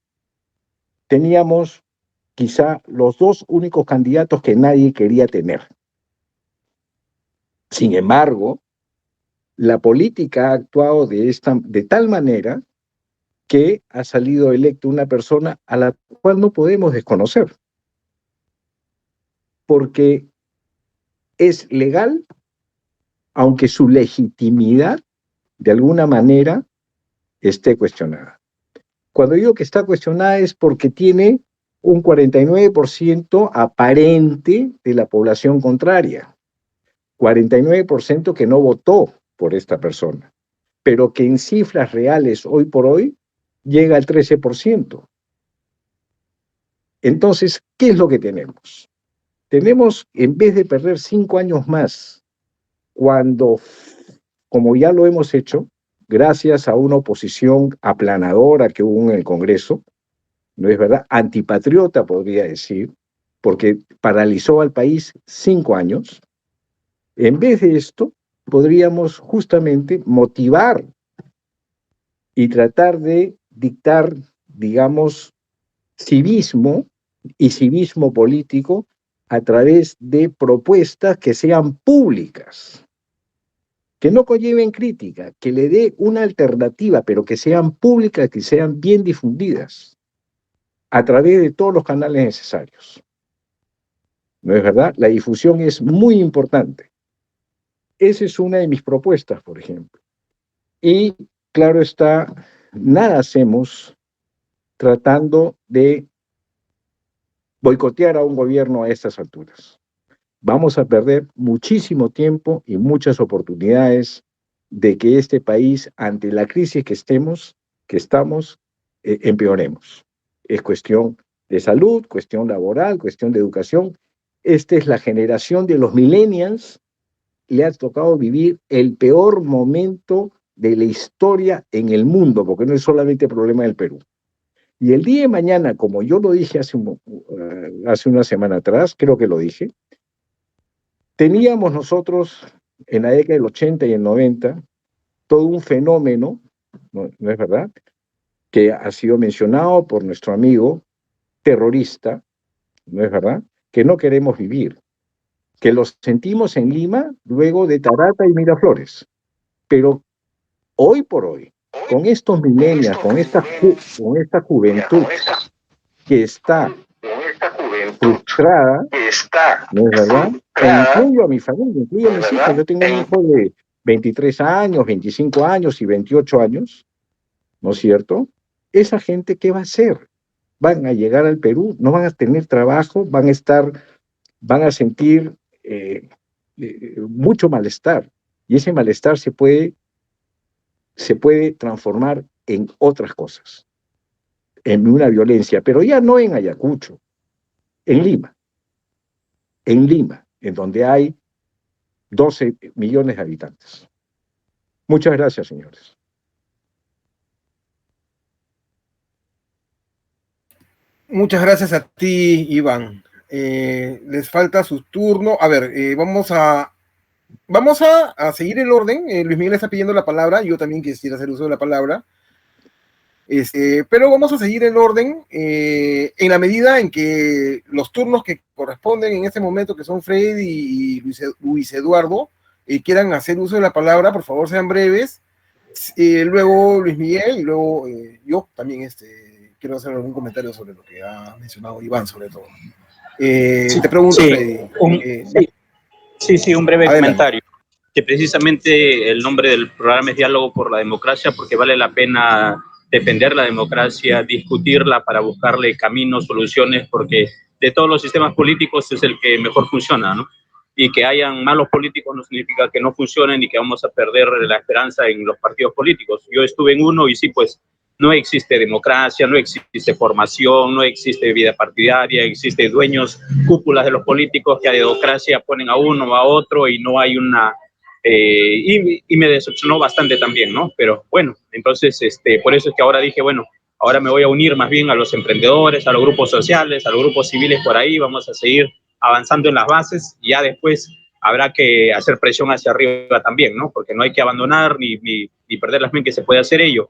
teníamos quizá los dos únicos candidatos que nadie quería tener. Sin embargo, la política ha actuado de tal manera que ha salido electa una persona a la cual no podemos desconocer, porque es legal, aunque su legitimidad de alguna manera esté cuestionada. Cuando digo que está cuestionada es porque tiene un 49% aparente de la población contraria, 49% que no votó por esta persona, pero que en cifras reales hoy por hoy llega al 13%. Entonces, ¿qué es lo que tenemos? tenemos, en vez de perder 5 años más, cuando, como ya lo hemos hecho, gracias a una oposición aplanadora que hubo en el Congreso, ¿no es verdad? Antipatriota, podría decir, porque paralizó al país 5 años. En vez de esto, podríamos justamente motivar y tratar de dictar, digamos, civismo y civismo político a través de propuestas que sean públicas, que no conlleven crítica, que le dé una alternativa, pero que sean públicas, que sean bien difundidas a través de todos los canales necesarios. ¿No es verdad? La difusión es muy importante. Esa es una de mis propuestas, por ejemplo. Y claro está, nada hacemos tratando de boicotear a un gobierno a estas alturas. Vamos a perder muchísimo tiempo y muchas oportunidades de que este país, ante la crisis que estamos, empeoremos. Es cuestión de salud, cuestión laboral, cuestión de educación. Esta es la generación de los millennials. Le ha tocado vivir el peor momento de la historia en el mundo, porque no es solamente problema del Perú. Y el día de mañana, como yo lo dije hace una semana atrás, creo que lo dije, teníamos nosotros en la década del 80 y el 90 todo un fenómeno, ¿no es verdad?, que ha sido mencionado por nuestro amigo terrorista, ¿no es verdad?, que no queremos vivir, que lo sentimos en Lima luego de Tarata y Miraflores. Pero hoy por hoy, con estos millennials, con esta juventud que está frustrada, ¿no es verdad? E incluyo a mi familia, incluyo a mis hijos. Yo tengo un hijo de 23 años, 25 años y 28 años, ¿no es cierto? Esa gente, ¿qué va a hacer? Van a llegar al Perú, no van a tener trabajo, van a sentir mucho malestar. Y ese malestar se puede transformar en otras cosas, en una violencia, pero ya no en Ayacucho, en Lima, en donde hay 12 millones de habitantes. Muchas gracias, señores. Muchas gracias a ti, Iván. Les falta su turno. A ver, vamos a seguir el orden. Luis Miguel está pidiendo la palabra. Yo también quisiera hacer uso de la palabra. Pero vamos a seguir el orden en la medida en que los turnos que corresponden en este momento, que son Freddy y Luis Eduardo, quieran hacer uso de la palabra, por favor sean breves. Luego Luis Miguel y luego yo también quiero hacer algún comentario sobre lo que ha mencionado Iván, sobre todo. Te pregunto, sí, Freddy. Sí, un breve adelante. Comentario. Que precisamente el nombre del programa es Diálogo por la Democracia, porque vale la pena defender la democracia, discutirla para buscarle caminos, soluciones, porque de todos los sistemas políticos es el que mejor funciona, ¿no? Y que hayan malos políticos no significa que no funcionen y que vamos a perder la esperanza en los partidos políticos. Yo estuve en uno y sí, pues no existe democracia, no existe formación, no existe vida partidaria, existe dueños, cúpulas de los políticos que a democracia ponen a uno o a otro y no hay una... y me decepcionó bastante también, ¿no? Pero bueno, entonces por eso es que ahora dije, bueno, ahora me voy a unir más bien a los emprendedores, a los grupos sociales, a los grupos civiles por ahí, vamos a seguir avanzando en las bases y ya después habrá que hacer presión hacia arriba también, ¿no? Porque no hay que abandonar ni perder las mentes que se puede hacer ello.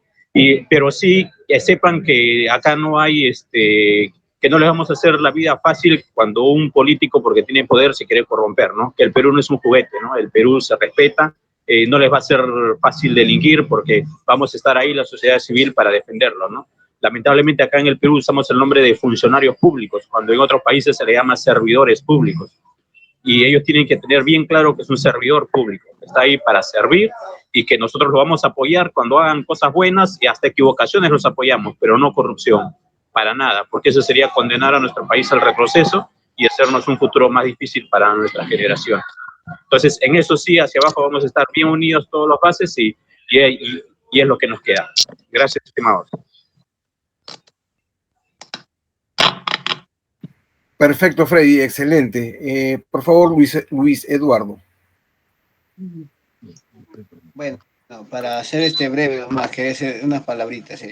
Pero sí sepan que acá no hay, que no les vamos a hacer la vida fácil cuando un político, porque tiene poder, se quiere corromper, ¿no? Que el Perú no es un juguete, ¿no? El Perú se respeta, no les va a ser fácil delinquir porque vamos a estar ahí la sociedad civil para defenderlo, ¿no? Lamentablemente acá en el Perú usamos el nombre de funcionarios públicos, cuando en otros países se le llama servidores públicos. Y ellos tienen que tener bien claro que es un servidor público, que está ahí para servir y que nosotros lo vamos a apoyar cuando hagan cosas buenas y hasta equivocaciones los apoyamos, pero no corrupción, para nada, porque eso sería condenar a nuestro país al retroceso y hacernos un futuro más difícil para nuestra generación. Entonces, en eso sí, hacia abajo vamos a estar bien unidos todos los bases y es lo que nos queda. Gracias, estimados. Perfecto, Freddy, excelente. Por favor, Luis Eduardo. Bueno, no, para hacer este breve, nomás que decir unas palabritas.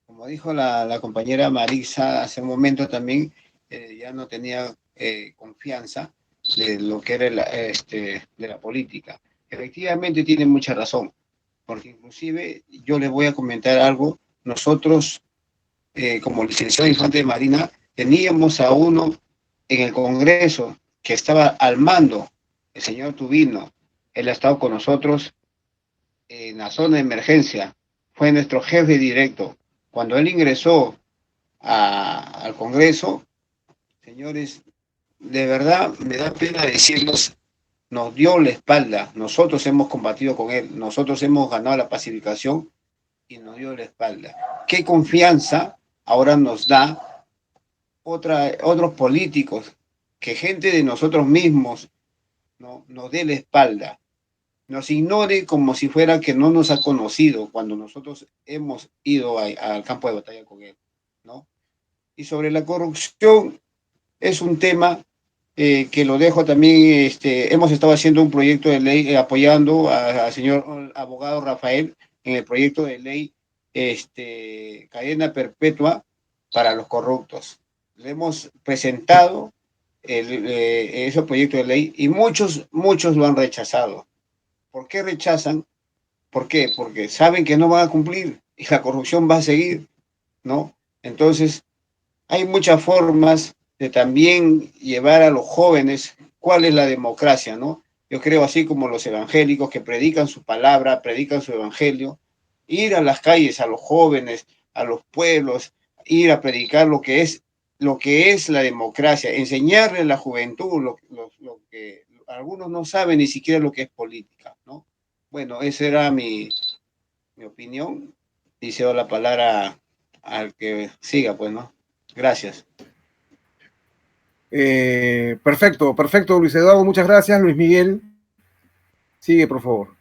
Como dijo la compañera Marisa hace un momento también, ya no tenía confianza de lo que era de la política. Efectivamente tiene mucha razón, porque inclusive yo les voy a comentar algo. Nosotros, como licenciado infante de Marina, teníamos a uno en el Congreso que estaba al mando, el señor Tubino. Él ha estado con nosotros en la zona de emergencia, fue nuestro jefe directo. Cuando él ingresó al Congreso, señores, de verdad me da pena decirlos, nos dio la espalda. Nosotros hemos combatido con él, nosotros hemos ganado la pacificación y nos dio la espalda. ¿Qué confianza ahora nos da otros políticos, que gente de nosotros mismos nos dé la espalda? Nos ignore como si fuera que no nos ha conocido cuando nosotros hemos ido al campo de batalla con él, ¿no? Y sobre la corrupción es un tema que lo dejo también, hemos estado haciendo un proyecto de ley apoyando al señor abogado Rafael en el proyecto de ley cadena perpetua para los corruptos. Le hemos presentado ese proyecto de ley y muchos lo han rechazado. ¿Por qué rechazan? ¿Por qué? Porque saben que no van a cumplir y la corrupción va a seguir, ¿no? Entonces, hay muchas formas de también llevar a los jóvenes cuál es la democracia, ¿no? Yo creo así como los evangélicos que predican su palabra, predican su evangelio, ir a las calles, a los jóvenes, a los pueblos, ir a predicar lo que es la democracia, enseñarle a la juventud lo que algunos no saben ni siquiera lo que es política, ¿no? Bueno, esa era mi opinión y cedo la palabra al que siga, pues, ¿no? Gracias. Perfecto, Luis Eduardo, muchas gracias. Luis Miguel, sigue, por favor.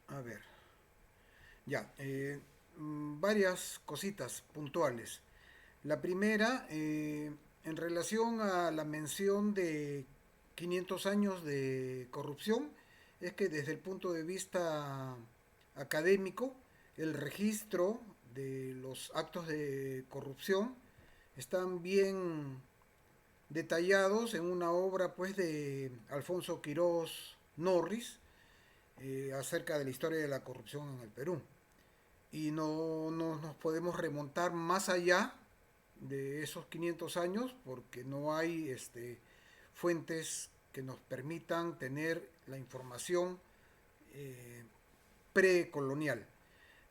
A ver, ya, varias cositas puntuales. La primera, en relación a la mención de 500 años de corrupción, es que desde el punto de vista académico, el registro de los actos de corrupción están bien detallados en una obra pues de Alfonso Quirós Norris, acerca de la historia de la corrupción en el Perú. Y no nos podemos remontar más allá de esos 500 años porque no hay fuentes que nos permitan tener la información eh, precolonial.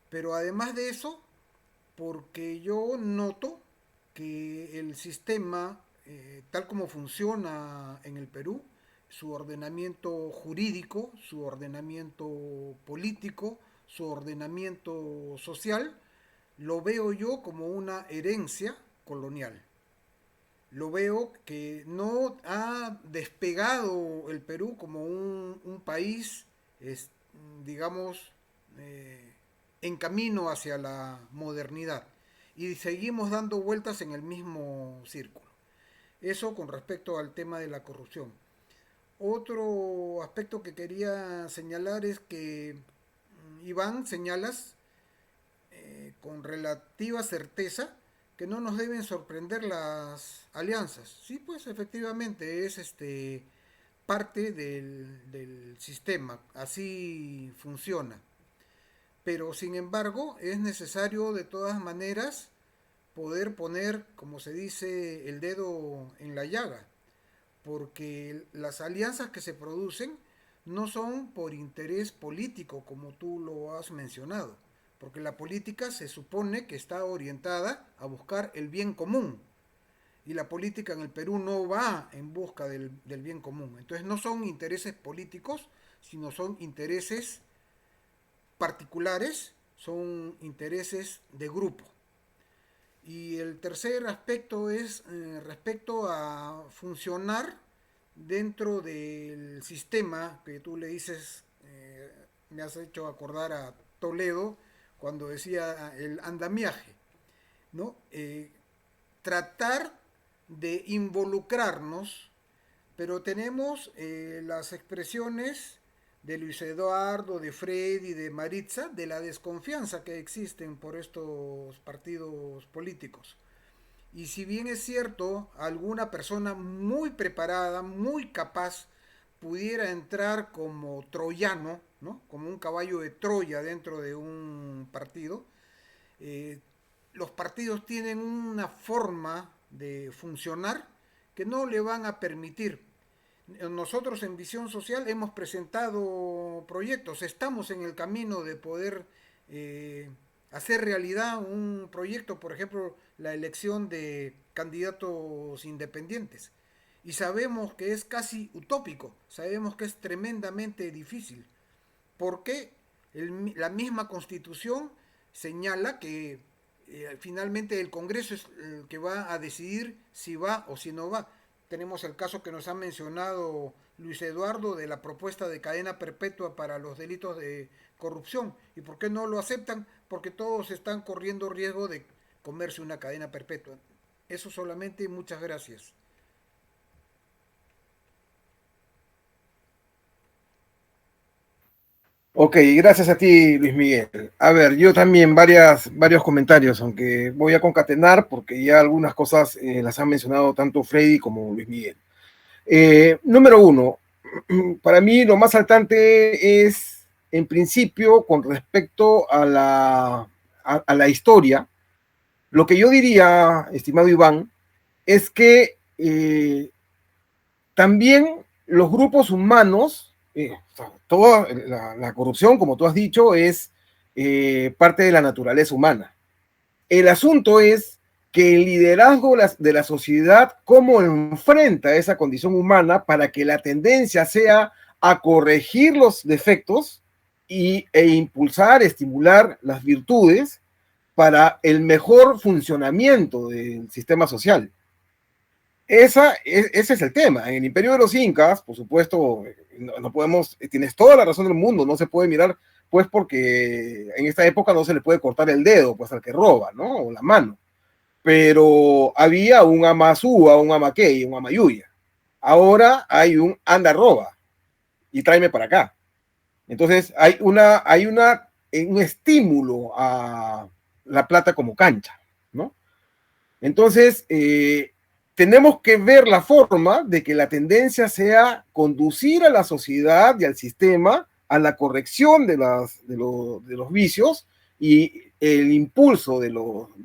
Pero además de eso, porque yo noto que el sistema, tal como funciona en el Perú, su ordenamiento jurídico, su ordenamiento político, su ordenamiento social, lo veo yo como una herencia colonial. Lo veo que no ha despegado el Perú como un país, es, digamos, en camino hacia la modernidad. Y seguimos dando vueltas en el mismo círculo. Eso con respecto al tema de la corrupción. Otro aspecto que quería señalar es que, Iván, señalas con relativa certeza que no nos deben sorprender las alianzas. Sí, pues efectivamente es parte del sistema, así funciona. Pero sin embargo es necesario de todas maneras poder poner, como se dice, el dedo en la llaga, porque las alianzas que se producen no son por interés político, como tú lo has mencionado, porque la política se supone que está orientada a buscar el bien común, y la política en el Perú no va en busca del bien común. Entonces no son intereses políticos, sino son intereses particulares, son intereses de grupo. Y el tercer aspecto es respecto a funcionar dentro del sistema que tú le dices, me has hecho acordar a Toledo, cuando decía el andamiaje, ¿no? Tratar de involucrarnos, pero tenemos las expresiones de Luis Eduardo, de Freddy, de Maritza, de la desconfianza que existen por estos partidos políticos. Y si bien es cierto, alguna persona muy preparada, muy capaz, pudiera entrar como troyano, ¿no? Como un caballo de Troya dentro de un partido, eh, los partidos tienen una forma de funcionar que no le van a permitir. Nosotros en Visión Social hemos presentado proyectos, estamos en el camino de poder hacer realidad un proyecto, por ejemplo, la elección de candidatos independientes. Y sabemos que es casi utópico, sabemos que es tremendamente difícil, porque la misma Constitución señala que finalmente el Congreso es el que va a decidir si va o si no va. Tenemos el caso que nos ha mencionado Luis Eduardo de la propuesta de cadena perpetua para los delitos de corrupción. ¿Y por qué no lo aceptan? Porque todos están corriendo riesgo de comerse una cadena perpetua. Eso solamente y muchas gracias. Ok, gracias a ti, Luis Miguel. A ver, yo también varios comentarios, aunque voy a concatenar porque ya algunas cosas las han mencionado tanto Freddy como Luis Miguel. Número uno, para mí lo más saltante es, en principio, con respecto a la historia, lo que yo diría, estimado Iván, es que también los grupos humanos, toda la corrupción, como tú has dicho, es parte de la naturaleza humana. El asunto es que el liderazgo de la sociedad, cómo enfrenta esa condición humana para que la tendencia sea a corregir los defectos e impulsar, estimular las virtudes para el mejor funcionamiento del sistema social. Ese es el tema. En el Imperio de los Incas, por supuesto, no podemos, tienes toda la razón del mundo, no se puede mirar, pues porque en esta época no se le puede cortar el dedo, pues al que roba, ¿no? O la mano. Pero había un Amazúa, un Amaquey, un Amayuya. Ahora hay un anda roba y tráeme para acá. Entonces hay un estímulo a la plata como cancha, ¿no? Entonces, tenemos que ver la forma de que la tendencia sea conducir a la sociedad y al sistema a la corrección de los vicios y el impulso de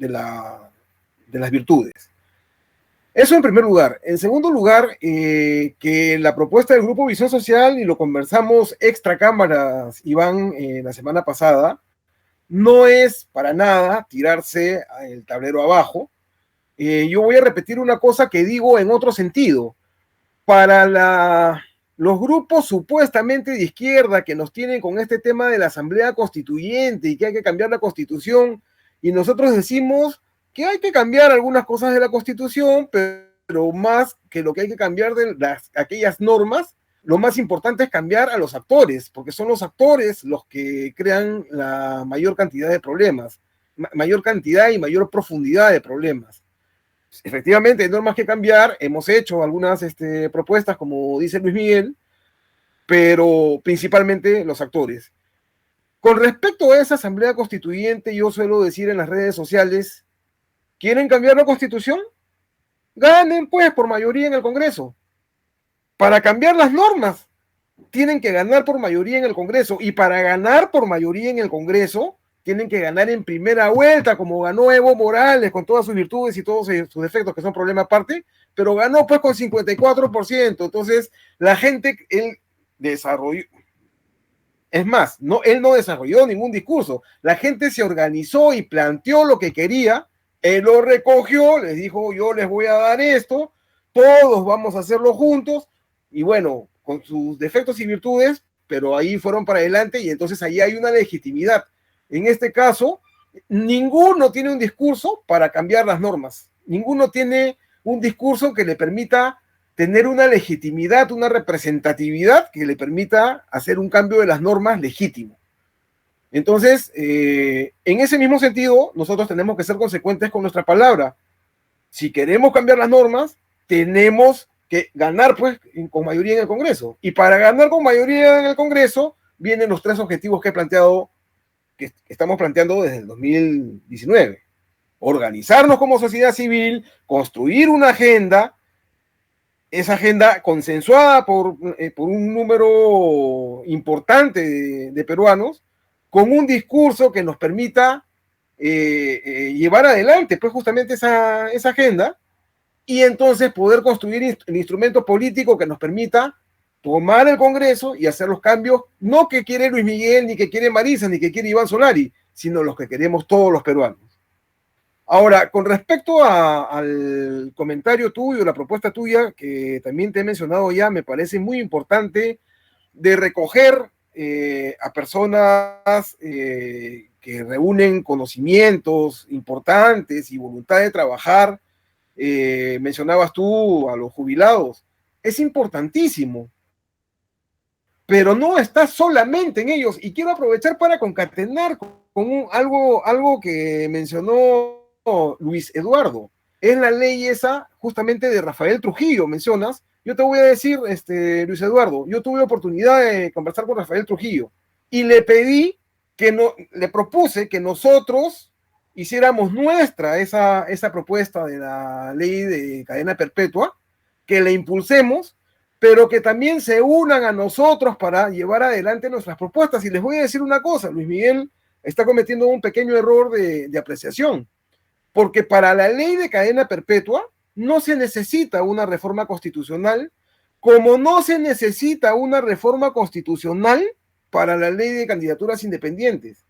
las virtudes. Eso en primer lugar. En segundo lugar, que la propuesta del Grupo Visión Social, y lo conversamos extra cámaras, Iván, la semana pasada, no es para nada tirarse el tablero abajo. Yo voy a repetir una cosa que digo en otro sentido. Para los grupos supuestamente de izquierda que nos tienen con este tema de la Asamblea Constituyente y que hay que cambiar la Constitución, y nosotros decimos que hay que cambiar algunas cosas de la Constitución, pero más que lo que hay que cambiar de aquellas normas, lo más importante es cambiar a los actores, porque son los actores los que crean la mayor cantidad de problemas, mayor cantidad y mayor profundidad de problemas. Efectivamente, hay normas que cambiar, hemos hecho algunas propuestas, como dice Luis Miguel, pero principalmente los actores. Con respecto a esa Asamblea Constituyente, yo suelo decir en las redes sociales, ¿quieren cambiar la Constitución? Ganen pues por mayoría en el Congreso. Para cambiar las normas, tienen que ganar por mayoría en el Congreso, y para ganar por mayoría en el Congreso, tienen que ganar en primera vuelta, como ganó Evo Morales, con todas sus virtudes y todos sus defectos, que son problema aparte, pero ganó pues con 54%. Entonces, la gente, él desarrolló, es más, él no desarrolló ningún discurso, la gente se organizó y planteó lo que quería, él lo recogió, les dijo, yo les voy a dar esto, todos vamos a hacerlo juntos, y bueno, con sus defectos y virtudes, pero ahí fueron para adelante, y entonces ahí hay una legitimidad. En este caso, ninguno tiene un discurso para cambiar las normas. Ninguno tiene un discurso que le permita tener una legitimidad, una representatividad que le permita hacer un cambio de las normas legítimo. Entonces, en ese mismo sentido, nosotros tenemos que ser consecuentes con nuestra palabra. Si queremos cambiar las normas, tenemos que ganar pues con mayoría en el Congreso. Y para ganar con mayoría en el Congreso, vienen los 3 objetivos que he planteado, que estamos planteando desde el 2019. Organizarnos como sociedad civil, construir una agenda, esa agenda consensuada por un número importante de peruanos, con un discurso que nos permita llevar adelante pues justamente esa agenda, y entonces poder construir el instrumento político que nos permita tomar el Congreso y hacer los cambios, no que quiere Luis Miguel, ni que quiere Marisa, ni que quiere Iván Solari, sino los que queremos todos los peruanos. Ahora, con respecto al comentario tuyo, la propuesta tuya, que también te he mencionado ya, me parece muy importante de recoger a personas que reúnen conocimientos importantes y voluntad de trabajar. Mencionabas tú a los jubilados. Es importantísimo, pero no está solamente en ellos. Y quiero aprovechar para concatenar con algo que mencionó Luis Eduardo. Es la ley esa justamente de Rafael Trujillo, mencionas. Yo te voy a decir, Luis Eduardo, yo tuve oportunidad de conversar con Rafael Trujillo y le propuse que nosotros hiciéramos nuestra esa propuesta de la ley de cadena perpetua, que la impulsemos, pero que también se unan a nosotros para llevar adelante nuestras propuestas. Y les voy a decir una cosa, Luis Miguel está cometiendo un pequeño error de apreciación, porque para la ley de cadena perpetua no se necesita una reforma constitucional, como no se necesita una reforma constitucional para la ley de candidaturas independientes.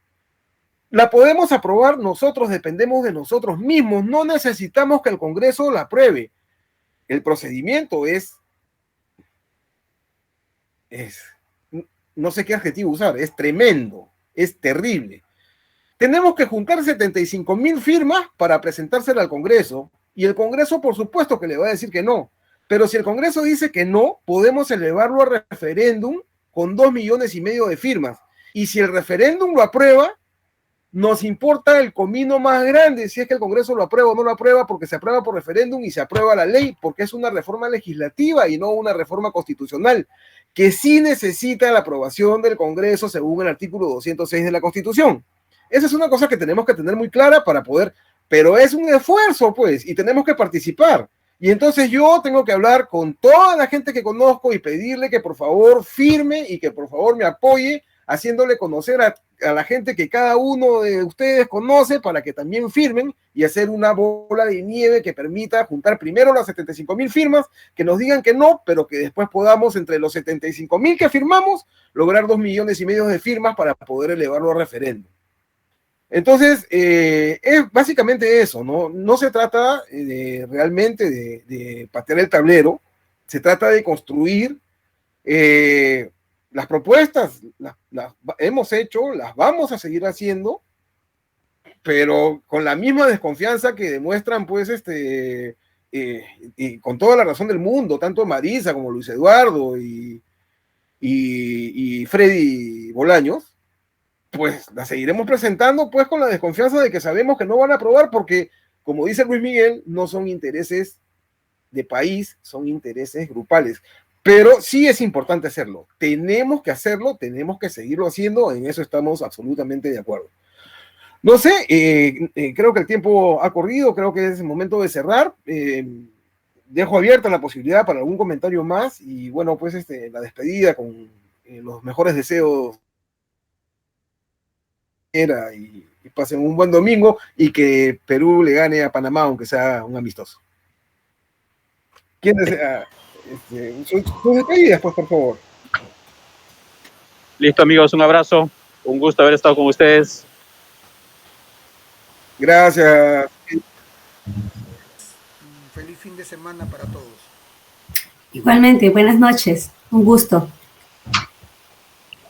La podemos aprobar nosotros, dependemos de nosotros mismos, no necesitamos que el Congreso la apruebe. El procedimiento es no sé qué adjetivo usar, es tremendo, es terrible. Tenemos que juntar 75,000 firmas para presentársela al Congreso, y el Congreso por supuesto que le va a decir que no, pero si el Congreso dice que no, podemos elevarlo a referéndum con 2,5 millones de firmas, y si el referéndum lo aprueba, nos importa el comino más grande si es que el Congreso lo aprueba o no lo aprueba, porque se aprueba por referéndum y se aprueba la ley, porque es una reforma legislativa y no una reforma constitucional, que sí necesita la aprobación del Congreso según el artículo 206 de la Constitución. Esa es una cosa que tenemos que tener muy clara para poder, pero es un esfuerzo, pues, y tenemos que participar. Y entonces yo tengo que hablar con toda la gente que conozco y pedirle que por favor firme y que por favor me apoye, haciéndole conocer a la gente que cada uno de ustedes conoce para que también firmen y hacer una bola de nieve que permita juntar primero las 75,000 firmas, que nos digan que no, pero que después podamos, entre los 75,000 que firmamos, lograr 2,5 millones de firmas para poder elevarlo a referéndum. Entonces, es básicamente eso, ¿no? No se trata realmente de patear el tablero, se trata de construir las propuestas, las hemos hecho, las vamos a seguir haciendo, pero con la misma desconfianza que demuestran, pues, y con toda la razón del mundo, tanto Marisa como Luis Eduardo y Freddy Bolaños, pues las seguiremos presentando, pues, con la desconfianza de que sabemos que no van a aprobar, porque, como dice Luis Miguel, no son intereses de país, son intereses grupales. Pero sí es importante hacerlo. Tenemos que hacerlo, tenemos que seguirlo haciendo, en eso estamos absolutamente de acuerdo. No sé, creo que el tiempo ha corrido, creo que es el momento de cerrar. Dejo abierta la posibilidad para algún comentario más y bueno, pues la despedida con los mejores deseos y pasen un buen domingo y que Perú le gane a Panamá, aunque sea un amistoso. ¿Quién desea? Sus despedidas, pues, por favor. Listo, amigos, un abrazo. Un gusto haber estado con ustedes. Gracias. Feliz fin de semana para todos. Igualmente, buenas noches. Un gusto.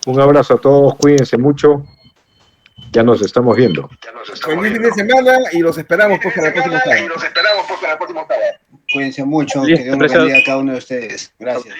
Un abrazo a todos, cuídense mucho. Ya nos estamos viendo. Feliz fin de semana y los esperamos pues para la próxima tarde. Cuídense mucho, Listo, que Dios bendiga a cada uno de ustedes. Gracias.